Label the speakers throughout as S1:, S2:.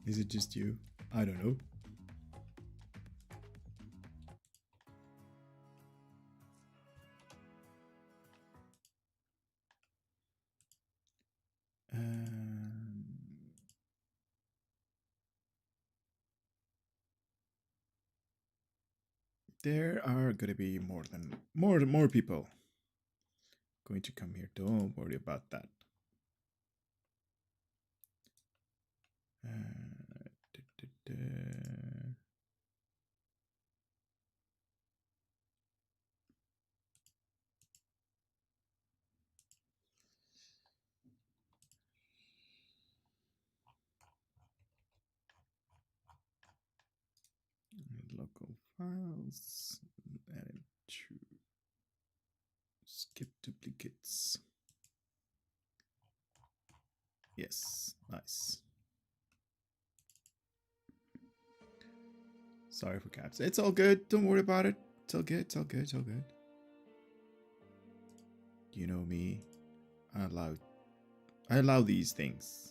S1: Is it just you? I don't know. There are gonna be more people going to come here. Don't worry about that. Local files, add to skip duplicates. Yes, nice. Sorry for caps. It's all good. Don't worry about it. It's all good. It's all good. It's all good. You know me. I allow these things.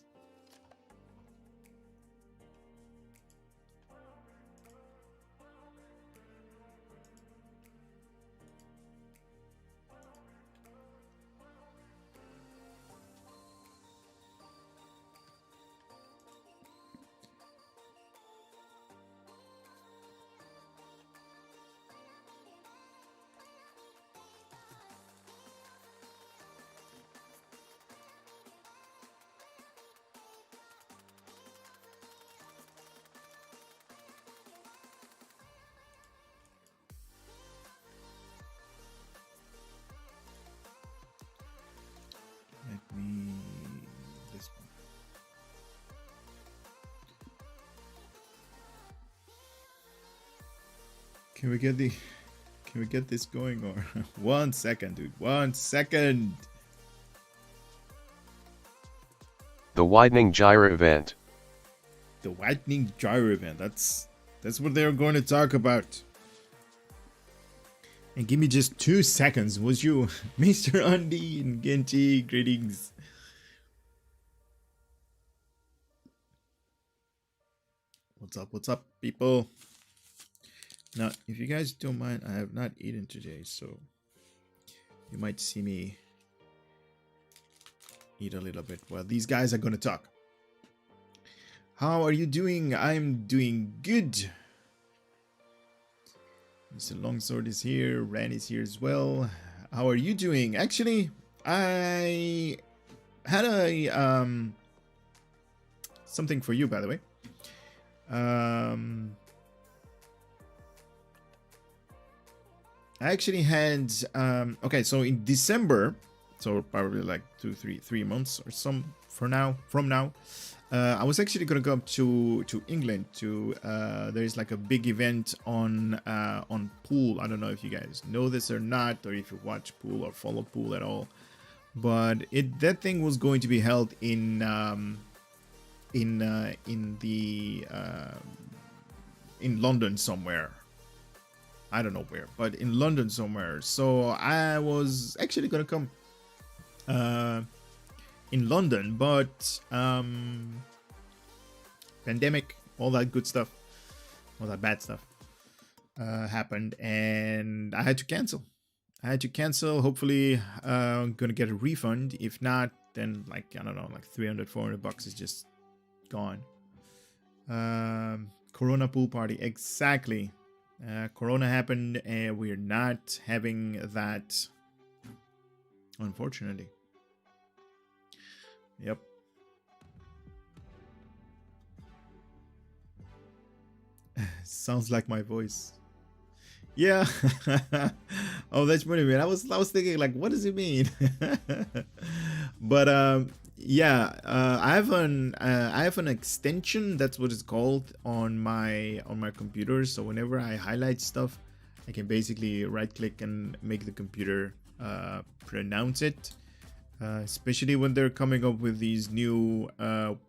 S1: This one. Can we get this going, or 1 second, dude? 1 second.
S2: The widening gyre event.
S1: The widening gyre event. That's what they're going to talk about. And give me just 2 seconds, would you, Mr. Andy and Genji? Greetings. What's up, people? Now, if you guys don't mind, I have not eaten today, so you might see me eat a little bit while these guys are gonna talk. How are you doing? I'm doing good. Mr. Longsword is here. Ran is here as well. How are you doing? Actually, I had a something for you, by the way. I actually had okay, so in December, so probably like 3 months or some from now, I was actually gonna go up to England to there's like a big event on pool. I don't know if you guys know this or not, or if you watch pool or follow pool at all, but that thing was going to be held in London somewhere. I don't know where, but in London somewhere. So I was actually gonna come in London, but pandemic, all that good stuff, all that bad stuff happened, and I had to cancel. Hopefully I'm gonna get a refund. If not, then like, I don't know, like 300-400 bucks is just gone. Corona pool party, exactly. Corona happened and we're not having that, unfortunately. Yep. Sounds like my voice. Yeah. Oh, that's funny, man. I was thinking, like, what does it mean? But yeah, I have an extension, that's what it's called, on my computer. So whenever I highlight stuff, I can basically right click and make the computer pronounce it. Especially when they're coming up with these new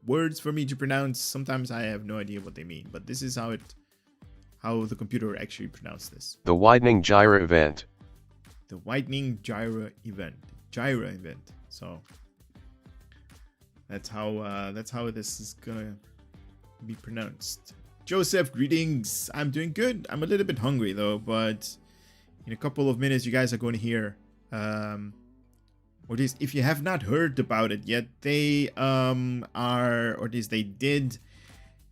S1: words for me to pronounce. Sometimes I have no idea what they mean, but this is how the computer actually pronounced this.
S2: The widening gyre event.
S1: The widening gyre event. So That's how this is gonna be pronounced. Joseph, greetings. I'm doing good. I'm a little bit hungry though, but in a couple of minutes you guys are going to hear or at least if you have not heard about it yet, they are, or at least they did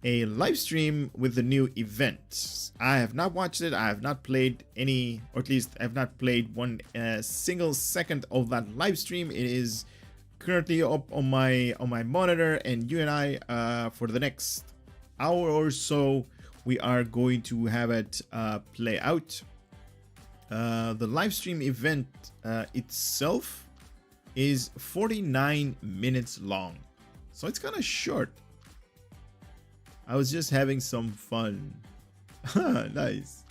S1: a live stream with the new event. I have not watched it. I have not played any, or at least I have not played one single second of that live stream. It is currently up on my monitor, and you and I for the next hour or so we are going to have it play out. The live stream event itself is 49 minutes long, so it's kind of short. I was just having some fun. Nice.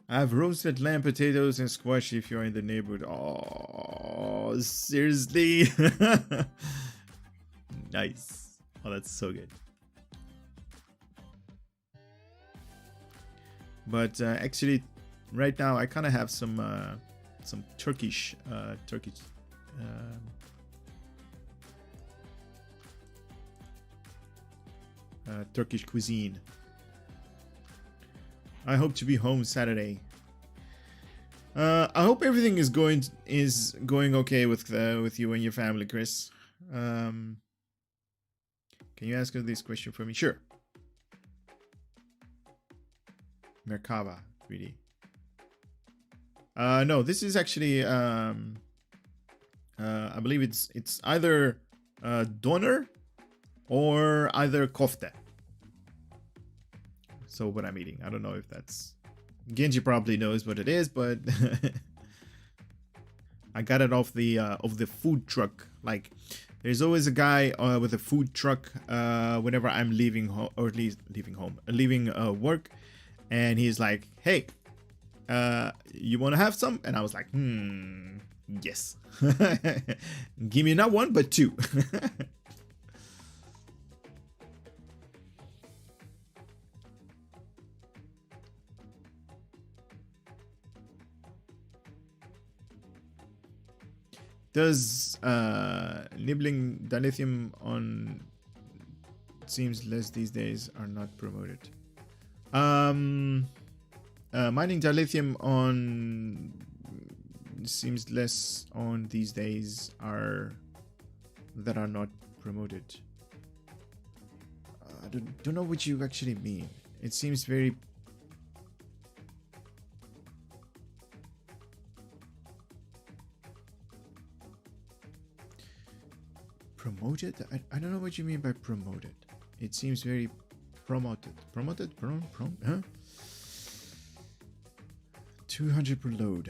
S1: I have roasted lamb, potatoes, and squash if you're in the neighborhood. Oh, seriously? Nice. Oh, that's so good. But actually, right now I kind of have some Turkish Turkish cuisine. I hope to be home Saturday. I hope everything is going okay with you and your family, Chris. Can you ask this question for me? Sure. Merkava 3D. No, this is actually I believe it's either doner or either kofte. So what I'm eating, I don't know if that's Genji probably knows what it is, but I got it off the food truck. Like, there's always a guy with a food truck whenever I'm leaving home, or at least leaving work, and he's like, "Hey, you want to have some?" And I was like, yes. Give me not one but two. Does nibbling dilithium on seems less these days are not promoted? Mining dilithium on seems less on these days are not promoted. I don't know what you actually mean. It seems very promoted. I don't know what you mean by promoted. It seems very promoted. Huh? 200 per load.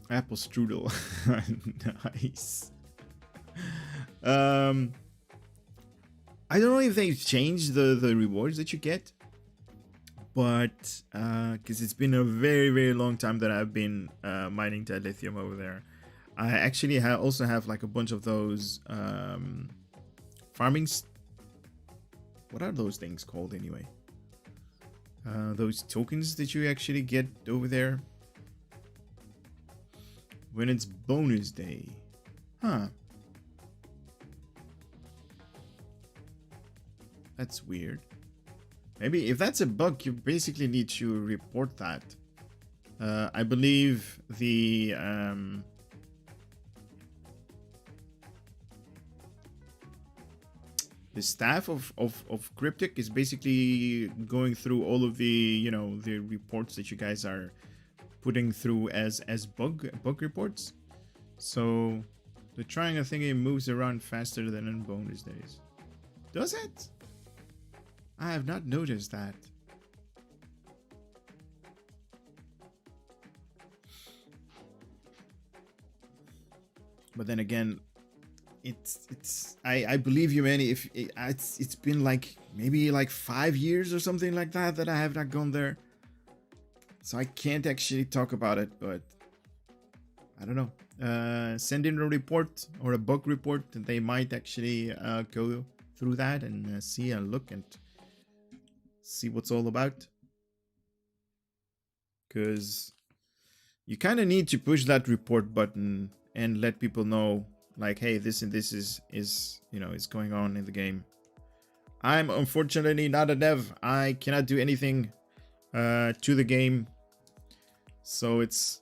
S1: Apple strudel. Nice. I don't know if they've changed the rewards that you get, but because it's been a very long time that I've been mining dilithium over there. I actually also have like a bunch of those farming. What are those things called anyway? Those tokens that you actually get over there when it's bonus day. Huh. That's weird. Maybe if that's a bug, you basically need to report that. I believe the staff of Cryptic is basically going through all of the the reports that you guys are putting through as bug reports. So they're trying a thing. It moves around faster than in bonus days. Does it? I have not noticed that. But then again, I believe you, man. If it's been like maybe like 5 years or something like that I have not gone there, so I can't actually talk about it. But I don't know. Send in a report or a bug report, and they might actually go through that and see and look and see what's all about. Because you kind of need to push that report button and let people know, like, hey, this and this is is going on in the game. I'm unfortunately not a dev. I cannot do anything to the game, so it's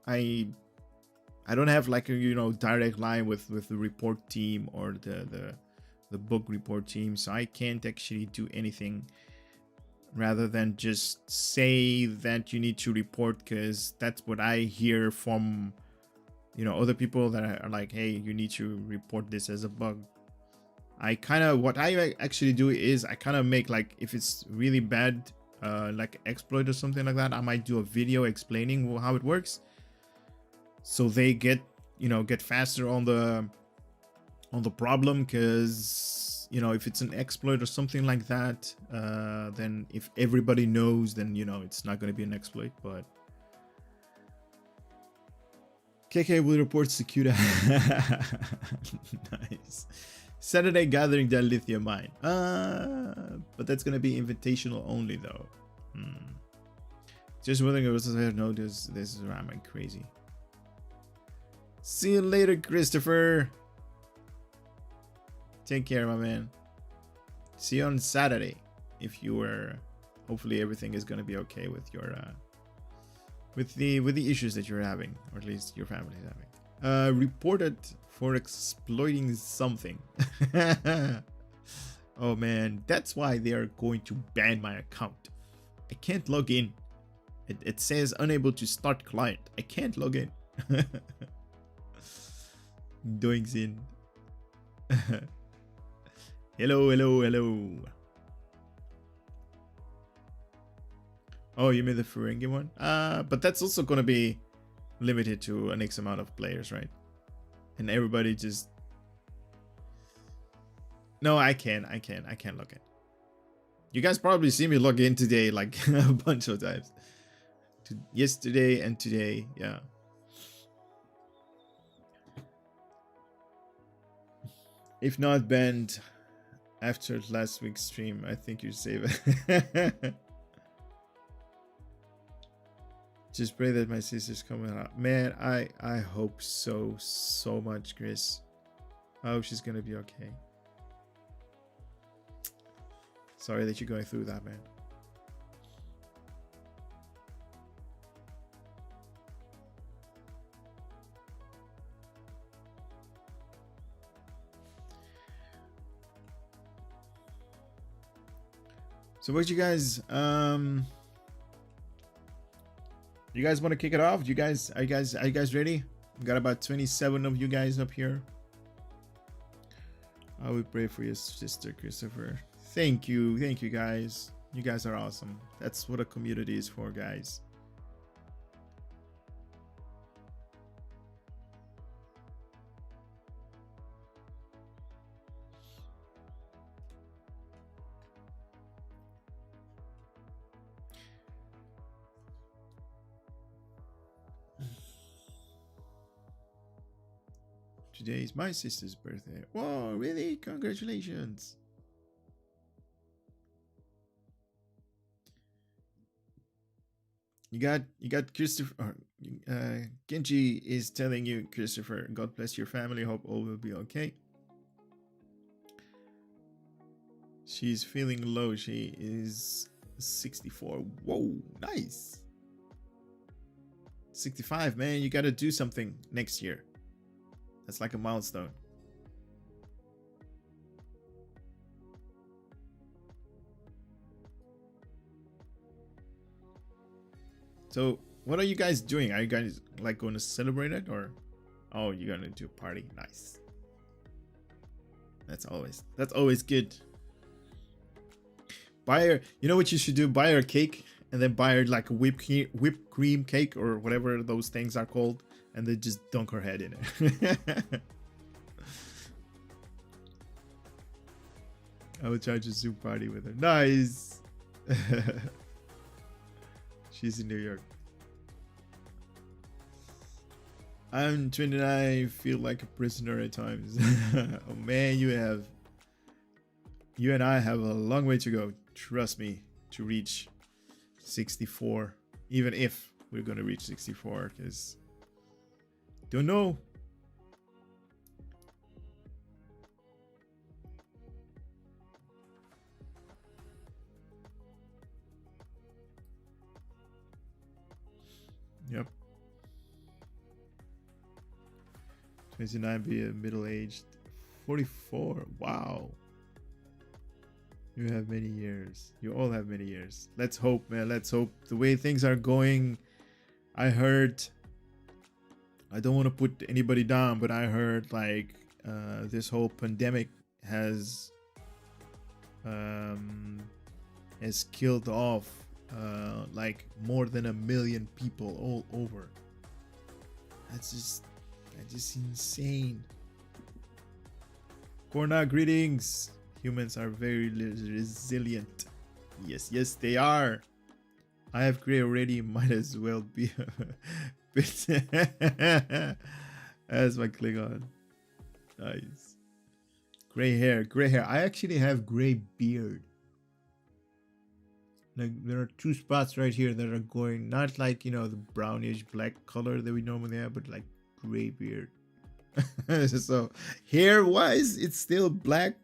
S1: I don't have like a direct line with the report team or the bug report team, so I can't actually do anything rather than just say that you need to report, because that's what I hear from other people that are like, hey, you need to report this as a bug. What I actually do is I kind of make, like, if it's really bad, like exploit or something like that, I might do a video explaining how it works, so they get faster on the problem. Because if it's an exploit or something like that, then if everybody knows, then it's not going to be an exploit. But KK will report Secuda. Nice. Saturday gathering the lithium mine. But that's gonna be invitational only though. Just wondering if I know this is ramming crazy. See you later, Christopher. Take care, my man. See you on Saturday. If you were, hopefully everything is gonna be okay with your with the issues that you're having, or at least your family is having. Reported for exploiting something. Oh man, that's why they are going to ban my account. I can't log in. It says unable to start client. I can't log in. Doing sin. Hello. Oh, you made the Ferengi one? But that's also gonna be limited to an X amount of players, right? And everybody just... No, I can't log in. You guys probably see me log in today like a bunch of times. Yesterday and today, yeah. If not banned after last week's stream, I think you save it. Just pray that my sister's coming out. Man, I hope so much, Chris. I hope she's gonna be okay. Sorry that you're going through that, man. So what you guys you guys want to kick it off? Are you guys ready? We got about 27 of you guys up here. I would pray for your sister, Christopher. Thank you guys. You guys are awesome. That's what a community is for, guys. Today is my sister's birthday. Whoa, really? Congratulations. You got Christopher. Genji is telling you, Christopher, God bless your family. Hope all will be okay. She's feeling low. She is 64. Whoa, nice. 65, man. You got to do something next year. That's like a milestone. So what are you guys doing? Are you guys like going to celebrate it, or oh, you're gonna do a party? Nice. That's always good. Buy her, you know what you should do? Buy her a cake, and then buy her like a whipped cream cake or whatever those things are called. and then just dunk her head in it. I would charge a Zoom party with her. Nice. She's in New York. I'm 29, feel like a prisoner at times. Oh man, you and I have a long way to go, trust me, to reach 64. Even if we're gonna reach 64, because don't know. Yep. 29, be a middle-aged. 44. Wow. You have many years. You all have many years. Let's hope, man. Let's hope. The way things are going, I heard, I don't want to put anybody down, but I heard like this whole pandemic has killed off like more than 1 million people all over. That's just insane. Corna, greetings. Humans are very resilient. Yes, they are. I have gray already. Might as well be a bit as my Klingon. Nice. Gray hair. I actually have gray beard. Like there are 2 spots right here that are going not like, you know, the brownish black color that we normally have, but like gray beard. So hair wise it's still black,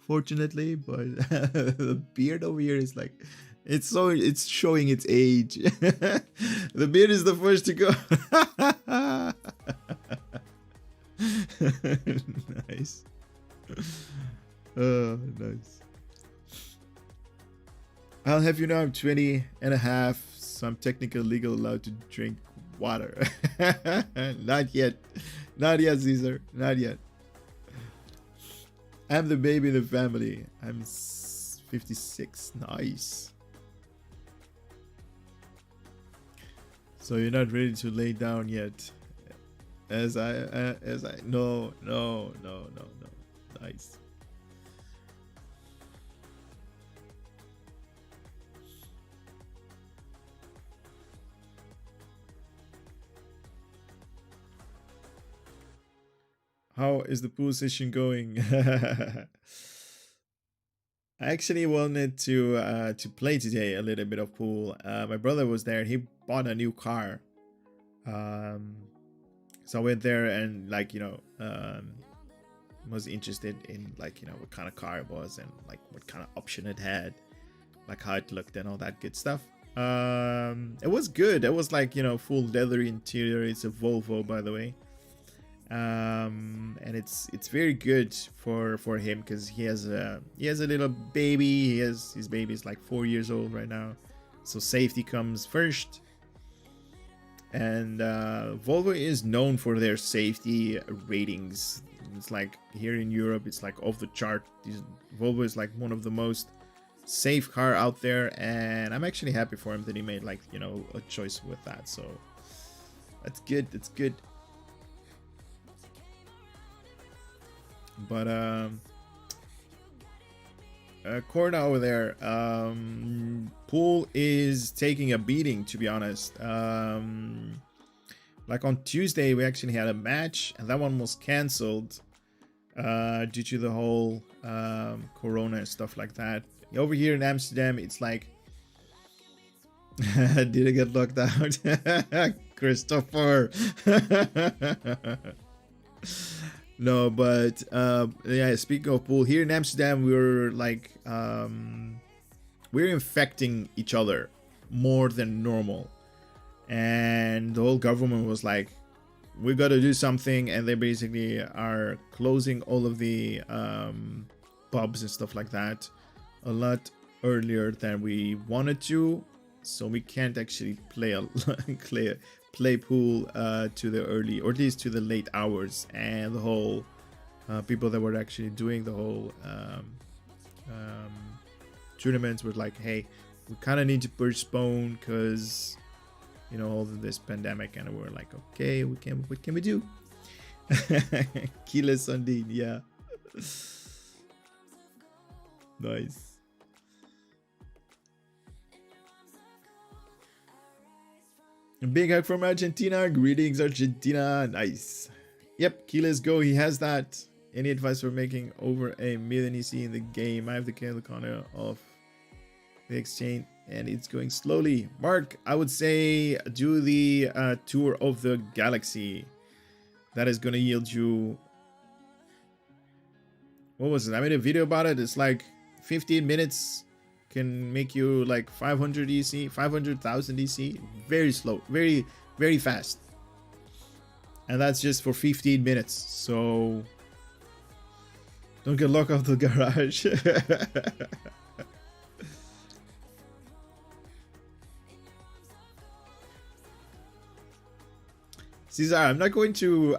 S1: fortunately, but the beard over here is like it's showing its age. The beard is the first to go. Nice. Oh, nice. I'll have you know I'm 20 and a half, so I'm technically legal allowed to drink water. Not yet, Caesar, not yet. I'm the baby in the family. I'm 56. Nice. So you're not ready to lay down yet? No. Nice. How is the pool session going? I actually wanted to play today a little bit of pool. My brother was there. He bought a new car. So I went there and like, you know, was interested in like, you know, what kind of car it was and like what kind of option it had, like how it looked and all that good stuff. It was good. It was like, you know, full leather interior. It's a Volvo, by the way. And it's very good for him because he has a little baby. His baby is like 4 years old right now, so safety comes first. And Volvo is known for their safety ratings. It's like here in Europe it's like off the chart. Volvo is like one of the most safe car out there, and I'm actually happy for him that he made like, you know, a choice with that. So that's good. But Corna over there, pool is taking a beating, to be honest. Like on Tuesday we actually had a match and that one was cancelled due to the whole corona and stuff like that. Over here in Amsterdam it's like did I get locked out? Christopher. No, but yeah, speaking of pool, here in Amsterdam we're like we're infecting each other more than normal, and the whole government was like, we got to do something, and they basically are closing all of the pubs and stuff like that a lot earlier than we wanted to, so we can't actually play pool to the early, or at least to the late hours. And the whole people that were actually doing the whole tournaments were like, hey, we kind of need to postpone because you know, all of this pandemic, and we're like, okay, what can we do? Keyless Sundin, yeah. Nice. A big hug from Argentina. Greetings, Argentina. Nice. Yep, Keyless Go. He has that. Any advice for making over $1 million EC in the game? I have the corner of the exchange, and it's going slowly. Mark, I would say do the tour of the galaxy. That is going to yield you. What was it? I made a video about it. It's like 15 minutes. Can make you like 500 EC, 500,000 EC. Very slow, very, very fast. And that's just for 15 minutes. So don't get locked off the garage. Cesar, I'm not going to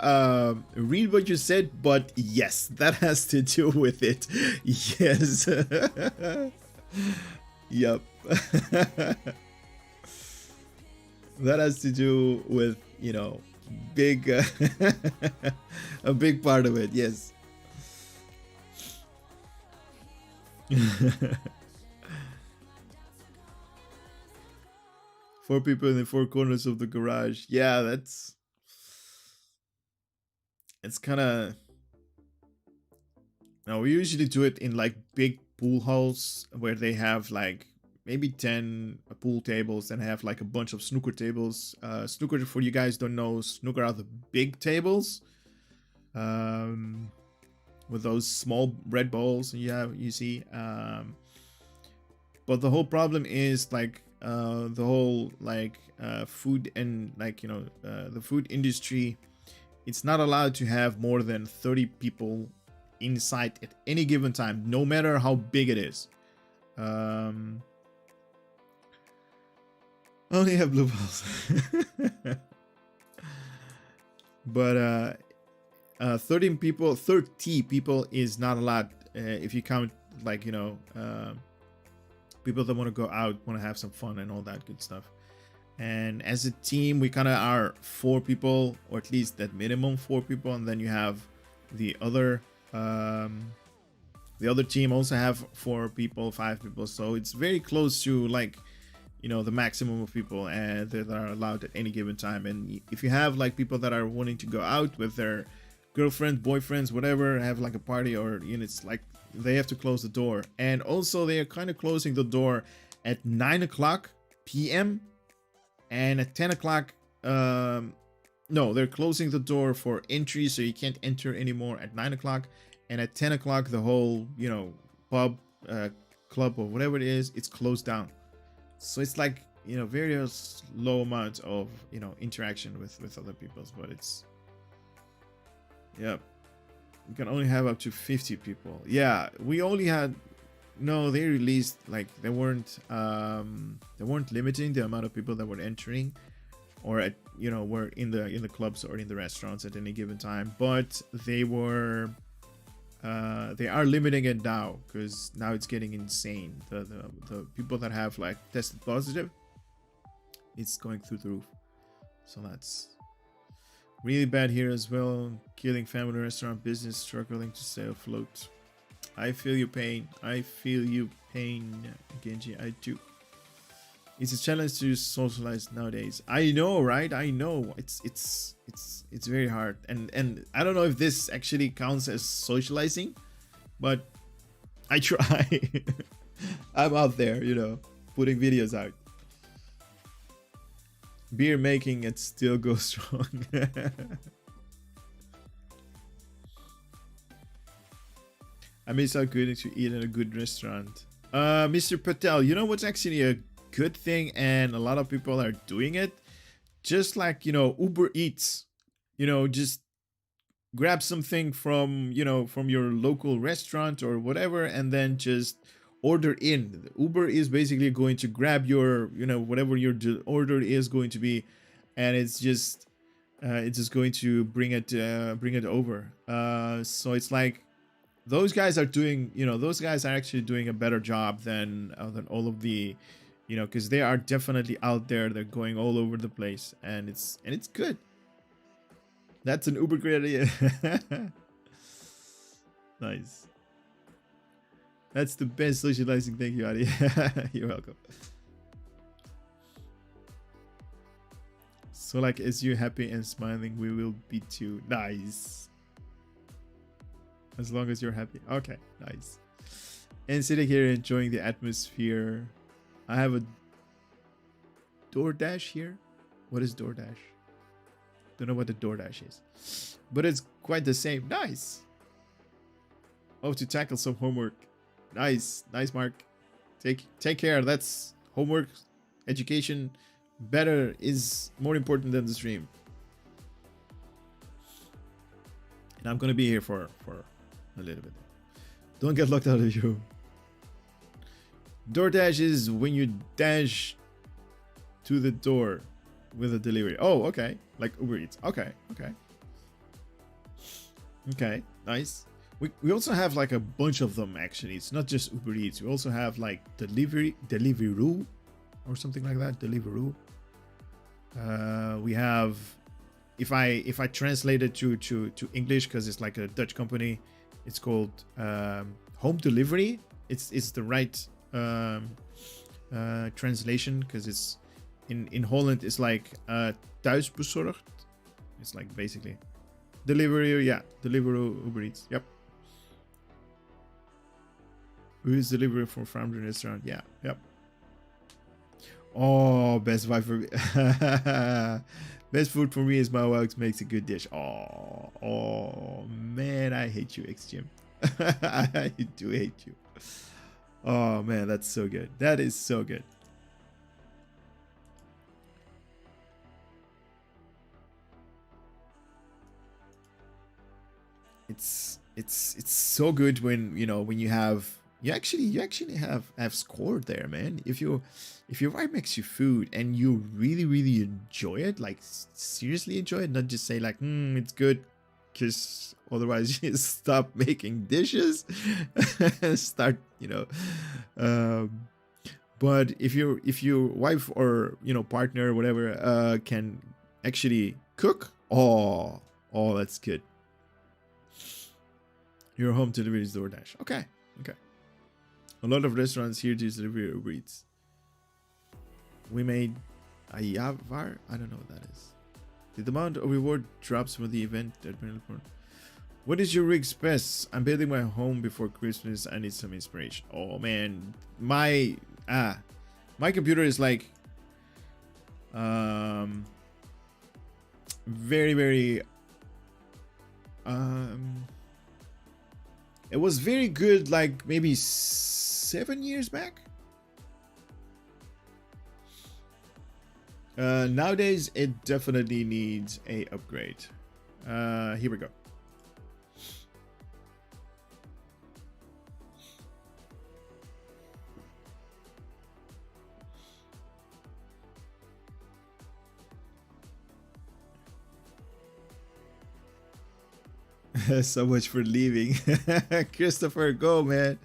S1: read what you said, but yes, that has to do with it. Yes. Yep. That has to do with, you know, big a big part of it. Yes. Four people in the four corners of the garage. Yeah, it's kind of. Now we usually do it in like big pool halls where they have like maybe 10 pool tables and have like a bunch of snooker tables. Snooker, for you guys don't know, snooker are the big tables with those small red balls you see. But the whole problem is like the whole like food and like, you know, the food industry. It's not allowed to have more than 30 people inside at any given time, no matter how big it is. Only have blue balls. But 30 people is not allowed if you count, like, you know, people that want to go out, want to have some fun and all that good stuff. And as a team, we kind of are 4 people, or at least at minimum 4 people, and then you have the other team also have 4 people, 5 people, so it's very close to, like, you know, the maximum of people that are allowed at any given time. And if you have like people that are wanting to go out with their girlfriends, boyfriends, whatever, have like a party, or, you know, it's like they have to close the door. And also they are kind of closing the door at 9 o'clock p.m. and at 10 o'clock no, they're closing the door for entry, so you can't enter anymore at 9 o'clock. And at 10 o'clock, the whole, you know, pub, club, or whatever it is, it's closed down. So it's like, you know, very low amount of, you know, interaction with other people. But it's, yeah, you can only have up to 50 people. Yeah, we only had, no, they released, like, they weren't limiting the amount of people that were entering, or at, you know, were in the clubs or in the restaurants at any given time. But they were they are limiting it now, because now it's getting insane. The people that have like tested positive, it's going through the roof. So that's really bad here as well. Killing family restaurant business, struggling to stay afloat. I feel your pain. I feel you pain, Genji. I do. It's a challenge to socialize nowadays. I know, right? I know. It's very hard. And I don't know if this actually counts as socializing, but I try. I'm out there, you know, putting videos out. Beer making, it still goes strong. I miss how good to eat in a good restaurant. Mr. Patel, you know what's actually a good thing, and a lot of people are doing it? Just like, you know, Uber Eats. You know, just grab something from, you know, from your local restaurant or whatever, and then just order in. Uber is basically going to grab your, you know, whatever your order is going to be, and it's just going to bring it over. So it's like those guys are doing, you know, those guys are actually doing a better job than all of the you know, because they are definitely out there. They're going all over the place, and it's good. That's an uber great idea. Nice. That's the best socializing. Thank you, Adi. You're welcome. So like, as you're happy and smiling, we will be too. Nice. As long as you're happy. Okay, nice. And sitting here enjoying the atmosphere. I have a DoorDash here. What is DoorDash? Don't know what the DoorDash is, but it's quite the same. Nice. Oh, to tackle some homework. Nice, nice, Mark. Take care. That's homework, education. Better is more important than the stream. And I'm gonna be here for a little bit. Don't get locked out of your room. DoorDash is when you dash to the door with a delivery. Oh, okay. Like Uber Eats. Okay, okay. Okay, nice. We also have like a bunch of them actually. It's not just Uber Eats. We also have like Deliveroo or something like that. Deliveroo. We have, if I translate it to English, because it's like a Dutch company, it's called home delivery. It's the right translation, because it's in Holland it's like thuisbezorgd. It's like basically delivery. Yeah, Deliveroo, Uber Eats. Yep. Who's delivery for family restaurant? Yeah, yep. Oh, best buy for me. Best food for me is my wife makes a good dish. Oh man, I hate you, XGM. I do hate you. Oh man, that's so good. That is so good. It's so good when, you know, when you have you actually have scored there, man. If your wife makes you food and you really enjoy it, like seriously enjoy it, not just say like it's good, because otherwise you stop making dishes start, you know. But if your wife or, you know, partner or whatever can actually cook, oh that's good. Your home delivery is DoorDash. Okay. A lot of restaurants here do deliver Uber Eats. We made Ayavar. I don't know what that is. The amount of reward drops when the event. What is your rig's best? I'm building my home before Christmas. I need some inspiration. Oh man, my computer is like very it was very good like maybe 7 years back. Nowadays it definitely needs a upgrade. Here we go. So much for leaving. Christopher, go, man.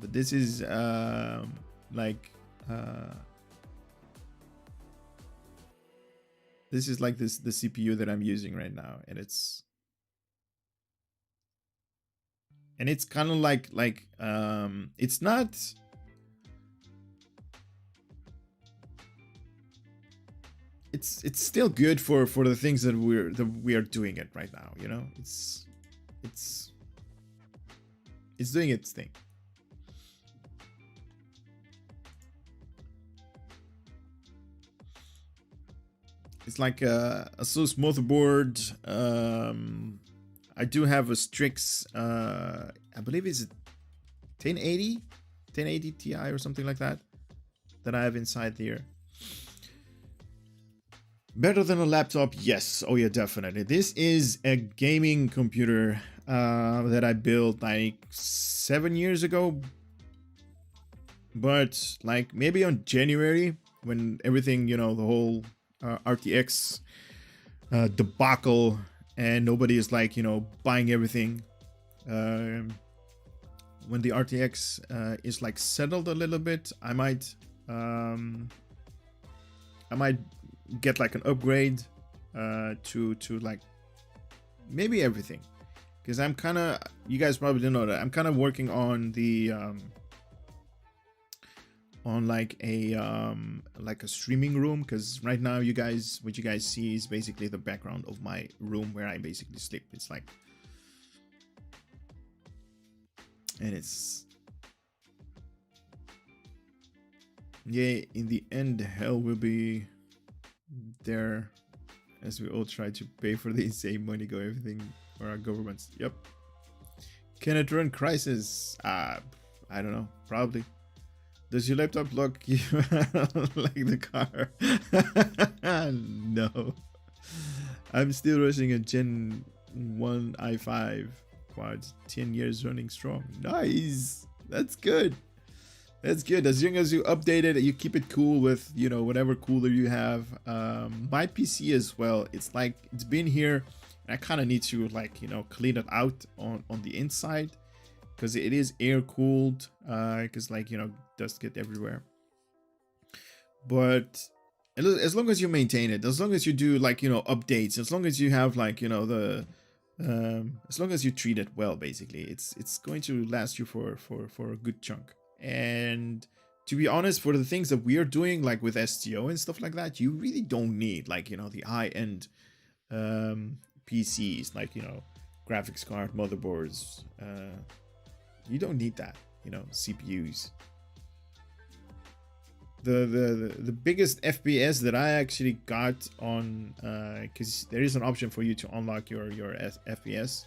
S1: But this is like this is like the CPU that I'm using right now, and it's kind of like it's not. It's still good for the things that we are doing it right now, you know. It's doing its thing. It's like a ASUS motherboard. I do have a Strix. I believe it's 1080 Ti or something like that I have inside here. Better than a laptop? Yes. Oh yeah, definitely. This is a gaming computer that I built like 7 years ago. But like maybe on January, when everything, you know, the whole RTX debacle, and nobody is like, you know, buying everything. when the RTX is like settled a little bit, I might get like an upgrade to like maybe everything, because I'm kind of, you guys probably didn't know that I'm kind of working on the on like a streaming room, because right now what you guys see is basically the background of my room where I basically sleep. It's like, and it's, yeah, in the end hell will be there as we all try to pay for the insane money go everything for our governments. Yep. Can it run Crisis? I don't know, probably. Does your laptop look you like the car? No. I'm still rushing a Gen 1 i5 quad, 10 years running strong. Nice. That's good. That's good. As long as you update it, you keep it cool with, you know, whatever cooler you have. My PC as well. It's like, it's been here, and I kind of need to, like, you know, clean it out on the inside, because it is air cooled, because, like, you know, dust get everywhere. But as long as you maintain it, as long as you do, like, you know, updates, as long as you have, like, you know, the as long as you treat it well, basically, it's going to last you for a good chunk. And to be honest, for the things that we are doing, like with STO and stuff like that, you really don't need, like, you know, the high-end PCs, like, you know, graphics card, motherboards. You don't need that, you know, CPUs. The biggest FPS that I actually got on, because there is an option for you to unlock your FPS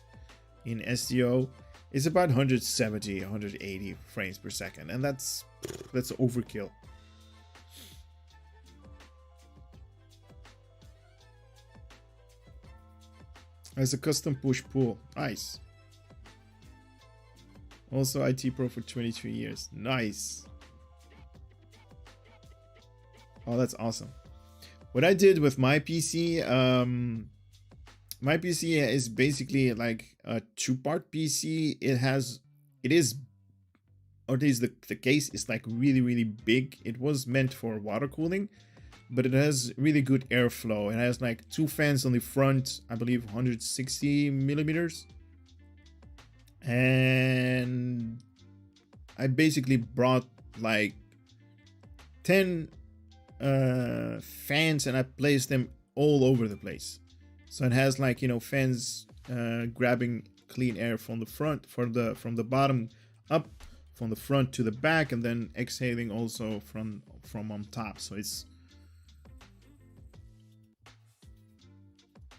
S1: in STO, is about 170, 180 frames per second, and that's overkill. As a custom push-pull, nice. Also IT Pro for 22 years, nice. Oh, that's awesome. What I did with my PC, my PC is basically like a two-part PC. The case is like really big. It was meant for water cooling, but it has really good airflow. It has like two fans on the front, I believe 160 millimeters. And I basically brought like 10 fans, and I placed them all over the place. So it has, like, you know, fans grabbing clean air from the front, from the bottom up, from the front to the back, and then exhaling also from on top. So it's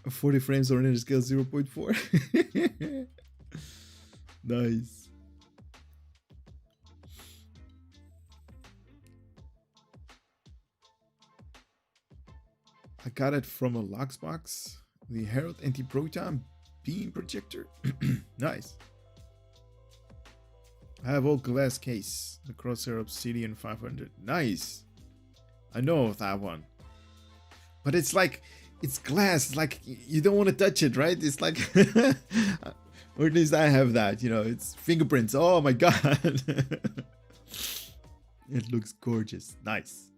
S1: 40 frames on energy scale 0.4. Nice. I got it from a Loxbox, the Herald Anti-Proton Beam Projector. Nice. I have all glass case, the Crosshair Obsidian 500. Nice. I know of that one. But it's like, it's glass. It's like, you don't want to touch it, right? It's like, or at least I have that, you know, it's fingerprints. Oh my God. It looks gorgeous. Nice.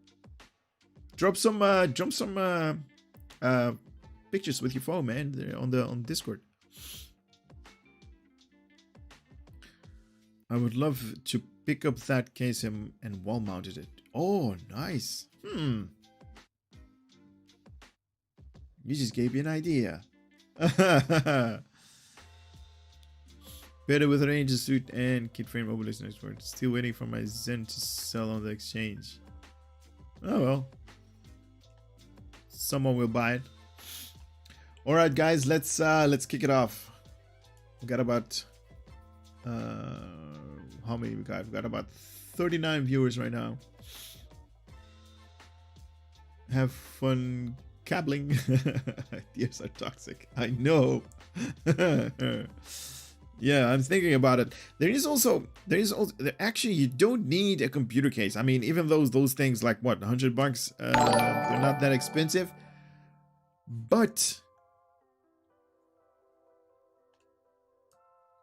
S1: Drop some pictures with your phone, man, on Discord. I would love to pick up that case and wall mounted it. Oh, nice. You just gave me an idea. Better with a ranger suit and kit frame obelisk expert. Still waiting for my Zen to sell on the exchange. Oh well. Someone will buy it. All right, guys, let's kick it off. We got about how many we got? We got about 39 viewers right now. Have fun cabbling. Ideas are toxic. I know. Yeah, I'm thinking about it. There is also actually, you don't need a computer case. I mean, even those things, like what, $100, they're not that expensive, but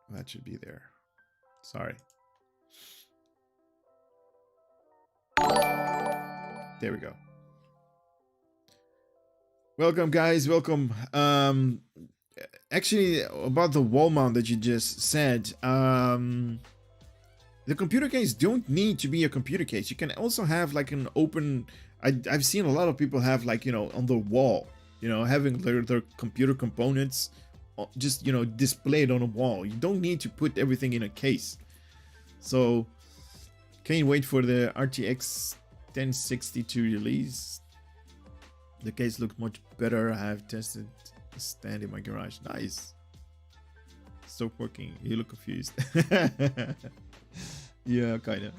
S1: that should be there. Sorry, There we go. Welcome, guys. Welcome. Actually, about the wall mount that you just said, the computer case don't need to be a computer case. You can also have like an open. I've seen a lot of people have like, you know, on the wall, you know, having their computer components just, you know, displayed on a wall. You don't need to put everything in a case. So can't wait for the RTX 1060 to release. The case looks much better. I have tested the stand in my garage. Nice. Stop working. You look confused. Yeah, kinda.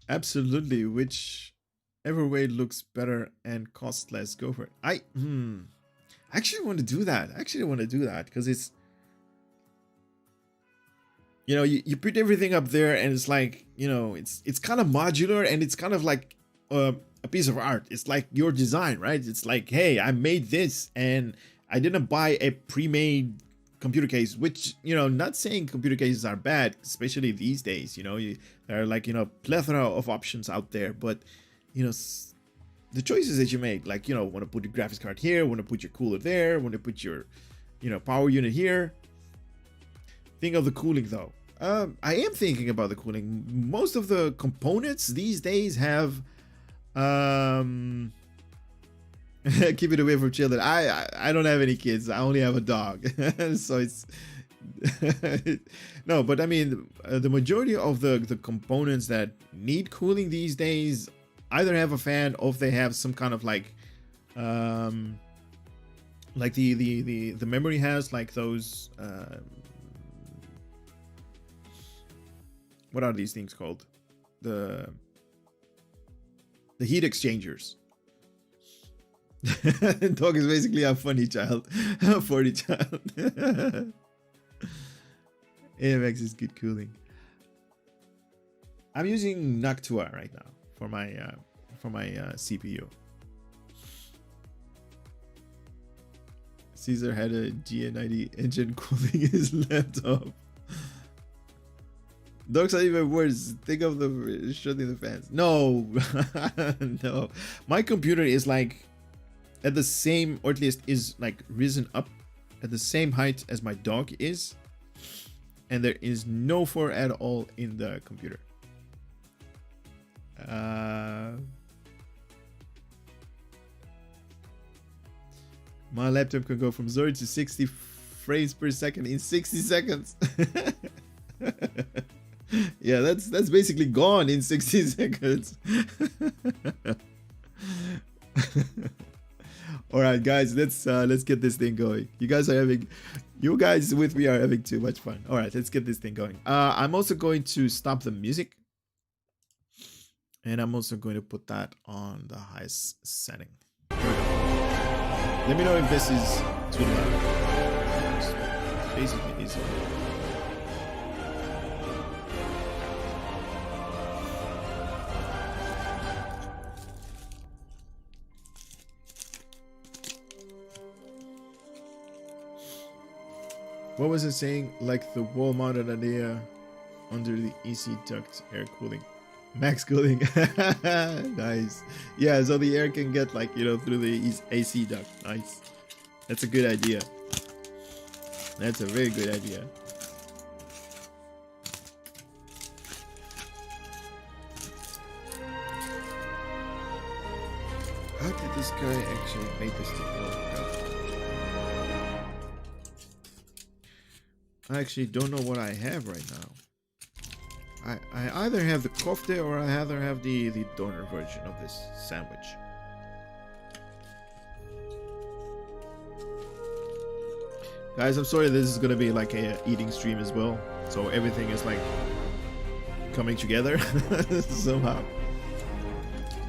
S1: Absolutely. Whichever way looks better and costs less, go for it. I actually want to do that. Because it's, you know, you put everything up there and it's like, you know, it's kind of modular and it's kind of like a piece of art. It's like your design, right? It's like, hey, I made this and I didn't buy a pre-made computer case, which, you know, not saying computer cases are bad, especially these days, you know, there are like, you know, plethora of options out there, but, you know, the choices that you make, like, you know, want to put your graphics card here, want to put your cooler there, want to put your, you know, power unit here. Think of the cooling though. I am thinking about the cooling. Most of the components these days have keep it away from children. I don't have any kids. I only have a dog. So it's no, but I mean the majority of the components that need cooling these days either have a fan or if they have some kind of like the memory has like those what are these things called? The heat exchangers. Dog is basically a funny child. A 40 child. AMX is good cooling. I'm using Noctua right now for my CPU. Caesar had a GN90 engine cooling his laptop. Dogs are even worse. Think of the shutting the fans. No, no. My computer is like at the same, or at least is like risen up at the same height as my dog is, and there is no fur at all in the computer. My laptop can go from 0 to 60 frames per second in 60 seconds. Yeah, that's basically gone in 60 seconds. All right, guys, let's get this thing going. You guys with me are having too much fun. All right, let's get this thing going. I'm also going to stop the music, and I'm also going to put that on the highest setting. Let me know if this is too loud. It's basically easy. What was it saying? Like the wall mounted idea under the EC duct air cooling. Max cooling. Nice. Yeah, so the air can get like, you know, through the AC duct. Nice. That's a good idea. That's a very good idea. How did this guy actually make this thing work? I actually don't know what I have right now. I either have the kofte or I either have the doner version of this sandwich. Guys, I'm sorry this is gonna be like a eating stream as well. So everything is like coming together somehow.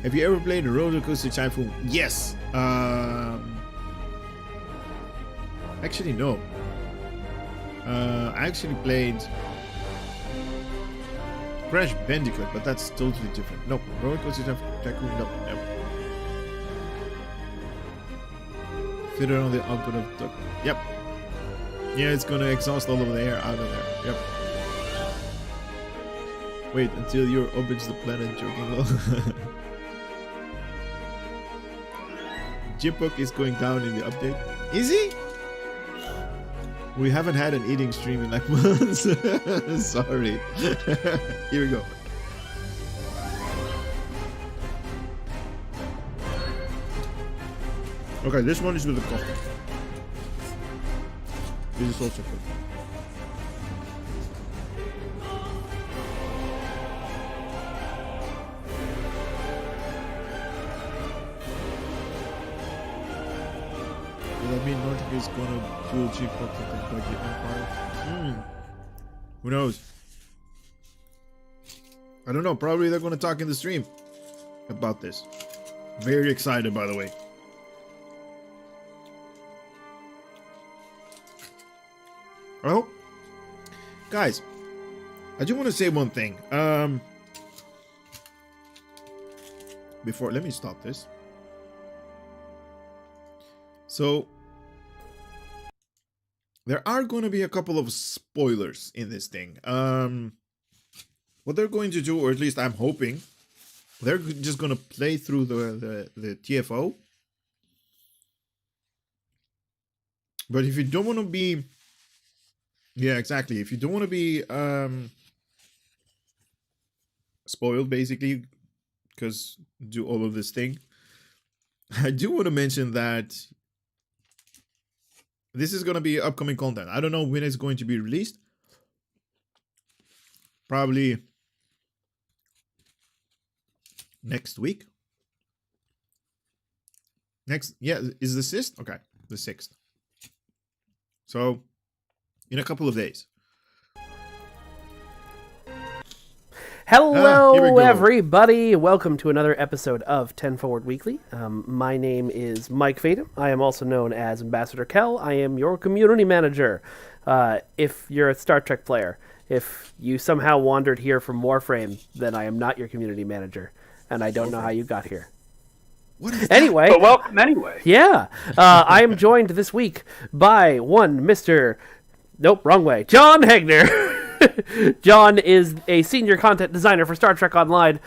S1: Have you ever played Roller Coaster Typhoon? Yes. Actually no. I actually played Crash Bandicoot, but that's totally different. No, Roller Coaster Tycoon, no. Fit it on the output of the... Yep. Yeah, it's gonna exhaust all of the air out of there. Yep. Wait until your orbits the planet, joking low. Jipbook is going down in the update. Is he? We haven't had an eating stream in like months. Sorry. Here we go. Okay, this one is with the coffee. This is also good. Does that mean Nordic is gonna pull cheap up to take back the Empire? Who knows? I don't know. Probably they're gonna talk in the stream about this. Very excited, by the way. Oh, guys, I just want to say one thing. Before, let me stop this. So, there are going to be a couple of spoilers in this thing. What they're going to do, or at least I'm hoping, they're just going to play through the TFO. But if you don't want to be... Yeah, exactly. If you don't want to be spoiled, basically, because do all of this thing, I do want to mention that this is going to be upcoming content. I don't know when it's going to be released. Probably next week. Yeah, is the 6th? Okay, the 6th. So, in a couple of days.
S3: Hello, everybody. Welcome to another episode of 10 Forward Weekly. My name is Mike Fadum. I am also known as Ambassador Kel. I am your community manager. If you're a Star Trek player, if you somehow wandered here from Warframe, then I am not your community manager, and I don't know how you got here.
S1: What is
S3: anyway,
S4: but welcome anyway.
S3: Yeah, I am joined this week by one Mr. Nope, wrong way. John Hegner. John is a senior content designer for Star Trek Online.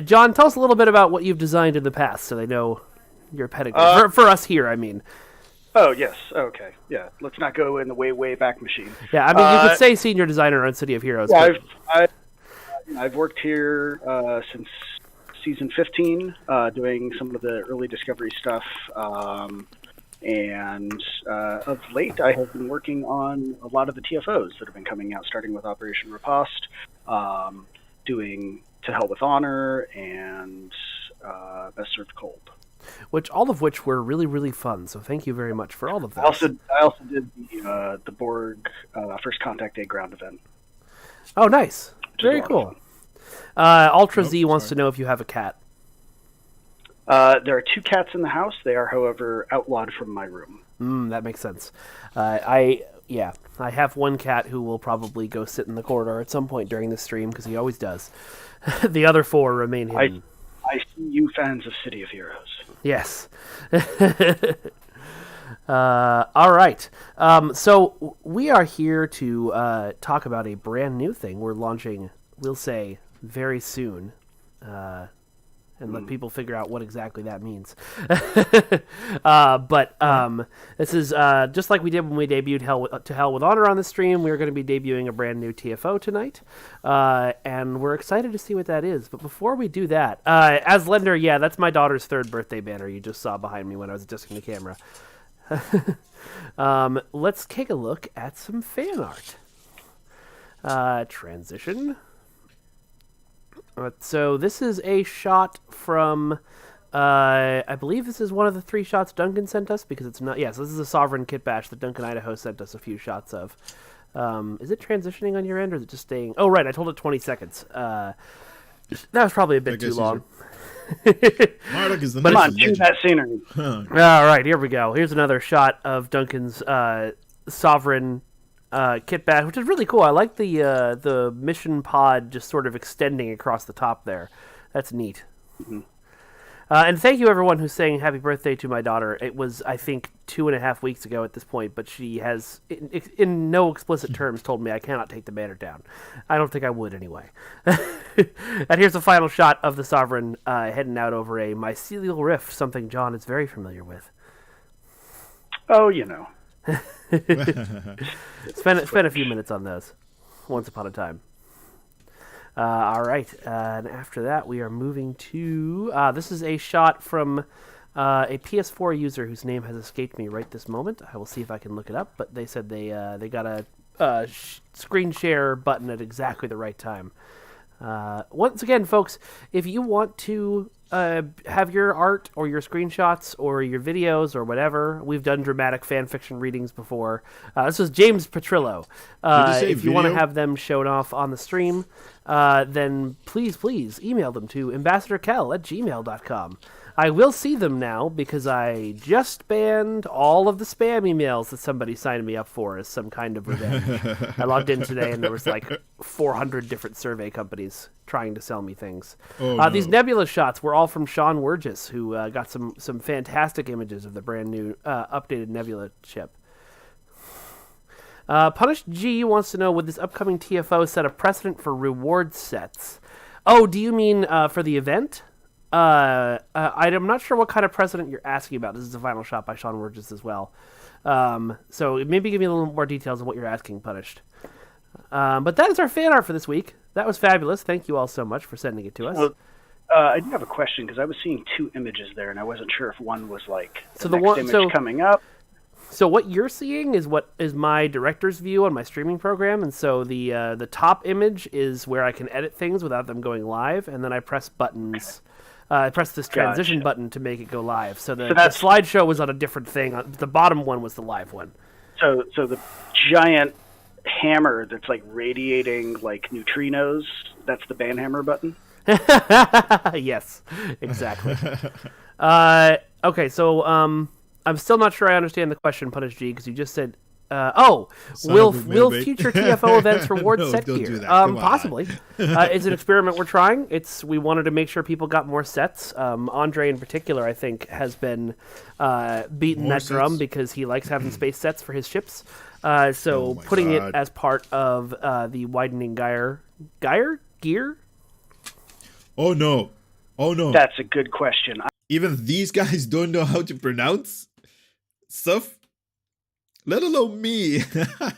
S3: John, tell us a little bit about what you've designed in the past so they know your pedigree. For us here, I mean.
S4: Oh, yes. Okay. Yeah. Let's not go in the way, way back machine.
S3: Yeah, I mean, you could say senior designer on City of Heroes.
S4: Yeah, I've worked here since season 15, doing some of the early Discovery stuff. And of late, I have been working on a lot of the TFOs that have been coming out, starting with Operation Riposte, doing To Hell with Honor, and Best Served Cold.
S3: All of which were really, really fun. So thank you very much for all of that.
S4: I also did the Borg First Contact Day ground event.
S3: Oh, nice! Very cool. Ultra Z wants to know if you have a cat.
S4: There are 2 cats in the house. They are, however, outlawed from my room.
S3: That makes sense. I have one cat who will probably go sit in the corridor at some point during the stream, because he always does. The other 4 remain hidden.
S4: I see you fans of City of Heroes.
S3: Yes. All right. So we are here to talk about a brand new thing we're launching, we'll say, very soon. And let people figure out what exactly that means. But this is just like we did when we debuted To Hell with Honor on the stream. We're going to be debuting a brand new TFO tonight. And we're excited to see what that is. But before we do that, as Lender, yeah, that's my daughter's 3rd birthday banner you just saw behind me when I was adjusting the camera. Let's take a look at some fan art. Transition. So this is a shot from, I believe this is one of the 3 shots Duncan sent us, because it's not, yes, this is a Sovereign Kit Bash that Duncan Idaho sent us a few shots of. Is it transitioning on your end, or is it just staying? Oh, right, I told it 20 seconds. That was probably a bit too long.
S1: Marduk is the
S4: Come on, choose that scenery.
S3: All right, here we go. Here's another shot of Duncan's Sovereign Kit Bash, which is really cool. I like the mission pod just sort of extending across the top there. That's neat.
S4: Mm-hmm.
S3: And thank you, everyone who's saying happy birthday to my daughter. It was, I think, 2.5 weeks ago at this point, but she has, in no explicit terms, told me I cannot take the banner down. I don't think I would anyway. And here's the final shot of the Sovereign heading out over a mycelial rift, something John is very familiar with.
S4: Oh, you know.
S3: Spent a few minutes on those, once upon a time. All right, and after that, we are moving to... this is a shot from a PS4 user whose name has escaped me right this moment. I will see if I can look it up, but they said they got a screen share button at exactly the right time. Once again, folks, if you want to have your art or your screenshots or your videos or whatever, we've done dramatic fan fiction readings before. This was James Petrillo. If you want to have them shown off on the stream, then please email them to ambassadorkel@gmail.com. I will see them now because I just banned all of the spam emails that somebody signed me up for as some kind of revenge. I logged in today and there was like 400 different survey companies trying to sell me things. No. These Nebula shots were all from Sean Wurgis, who got some fantastic images of the brand new updated Nebula ship. Punished G wants to know, would this upcoming TFO set a precedent for reward sets? Oh, do you mean for the event? I'm not sure what kind of precedent you're asking about. This is the final shot by Sean Wurgis as well. So maybe give me a little more details on what you're asking, Punished. But that is our fan art for this week. That was fabulous. Thank you all so much for sending it to us.
S4: I do have a question because I was seeing two images there, and I wasn't sure if one was like the next image coming up.
S3: So what you're seeing is what is my director's view on my streaming program, and so the top image is where I can edit things without them going live, and then I press buttons. I pressed this transition button to make it go live. So the slideshow was on a different thing. The bottom one was the live one.
S4: So the giant hammer that's like radiating like neutrinos, that's the banhammer button?
S3: Yes, exactly. Okay, so I'm still not sure I understand the question, Punish G, because you just said, will future TFO events reward set gear? Possibly. It's an experiment we're trying. We wanted to make sure people got more sets. Andre, in particular, I think, has been beating that drum because he likes having space sets for his ships. So putting it as part of the widening gear?
S1: Oh no!
S4: That's a good question.
S1: Even these guys don't know how to pronounce stuff. Let alone me.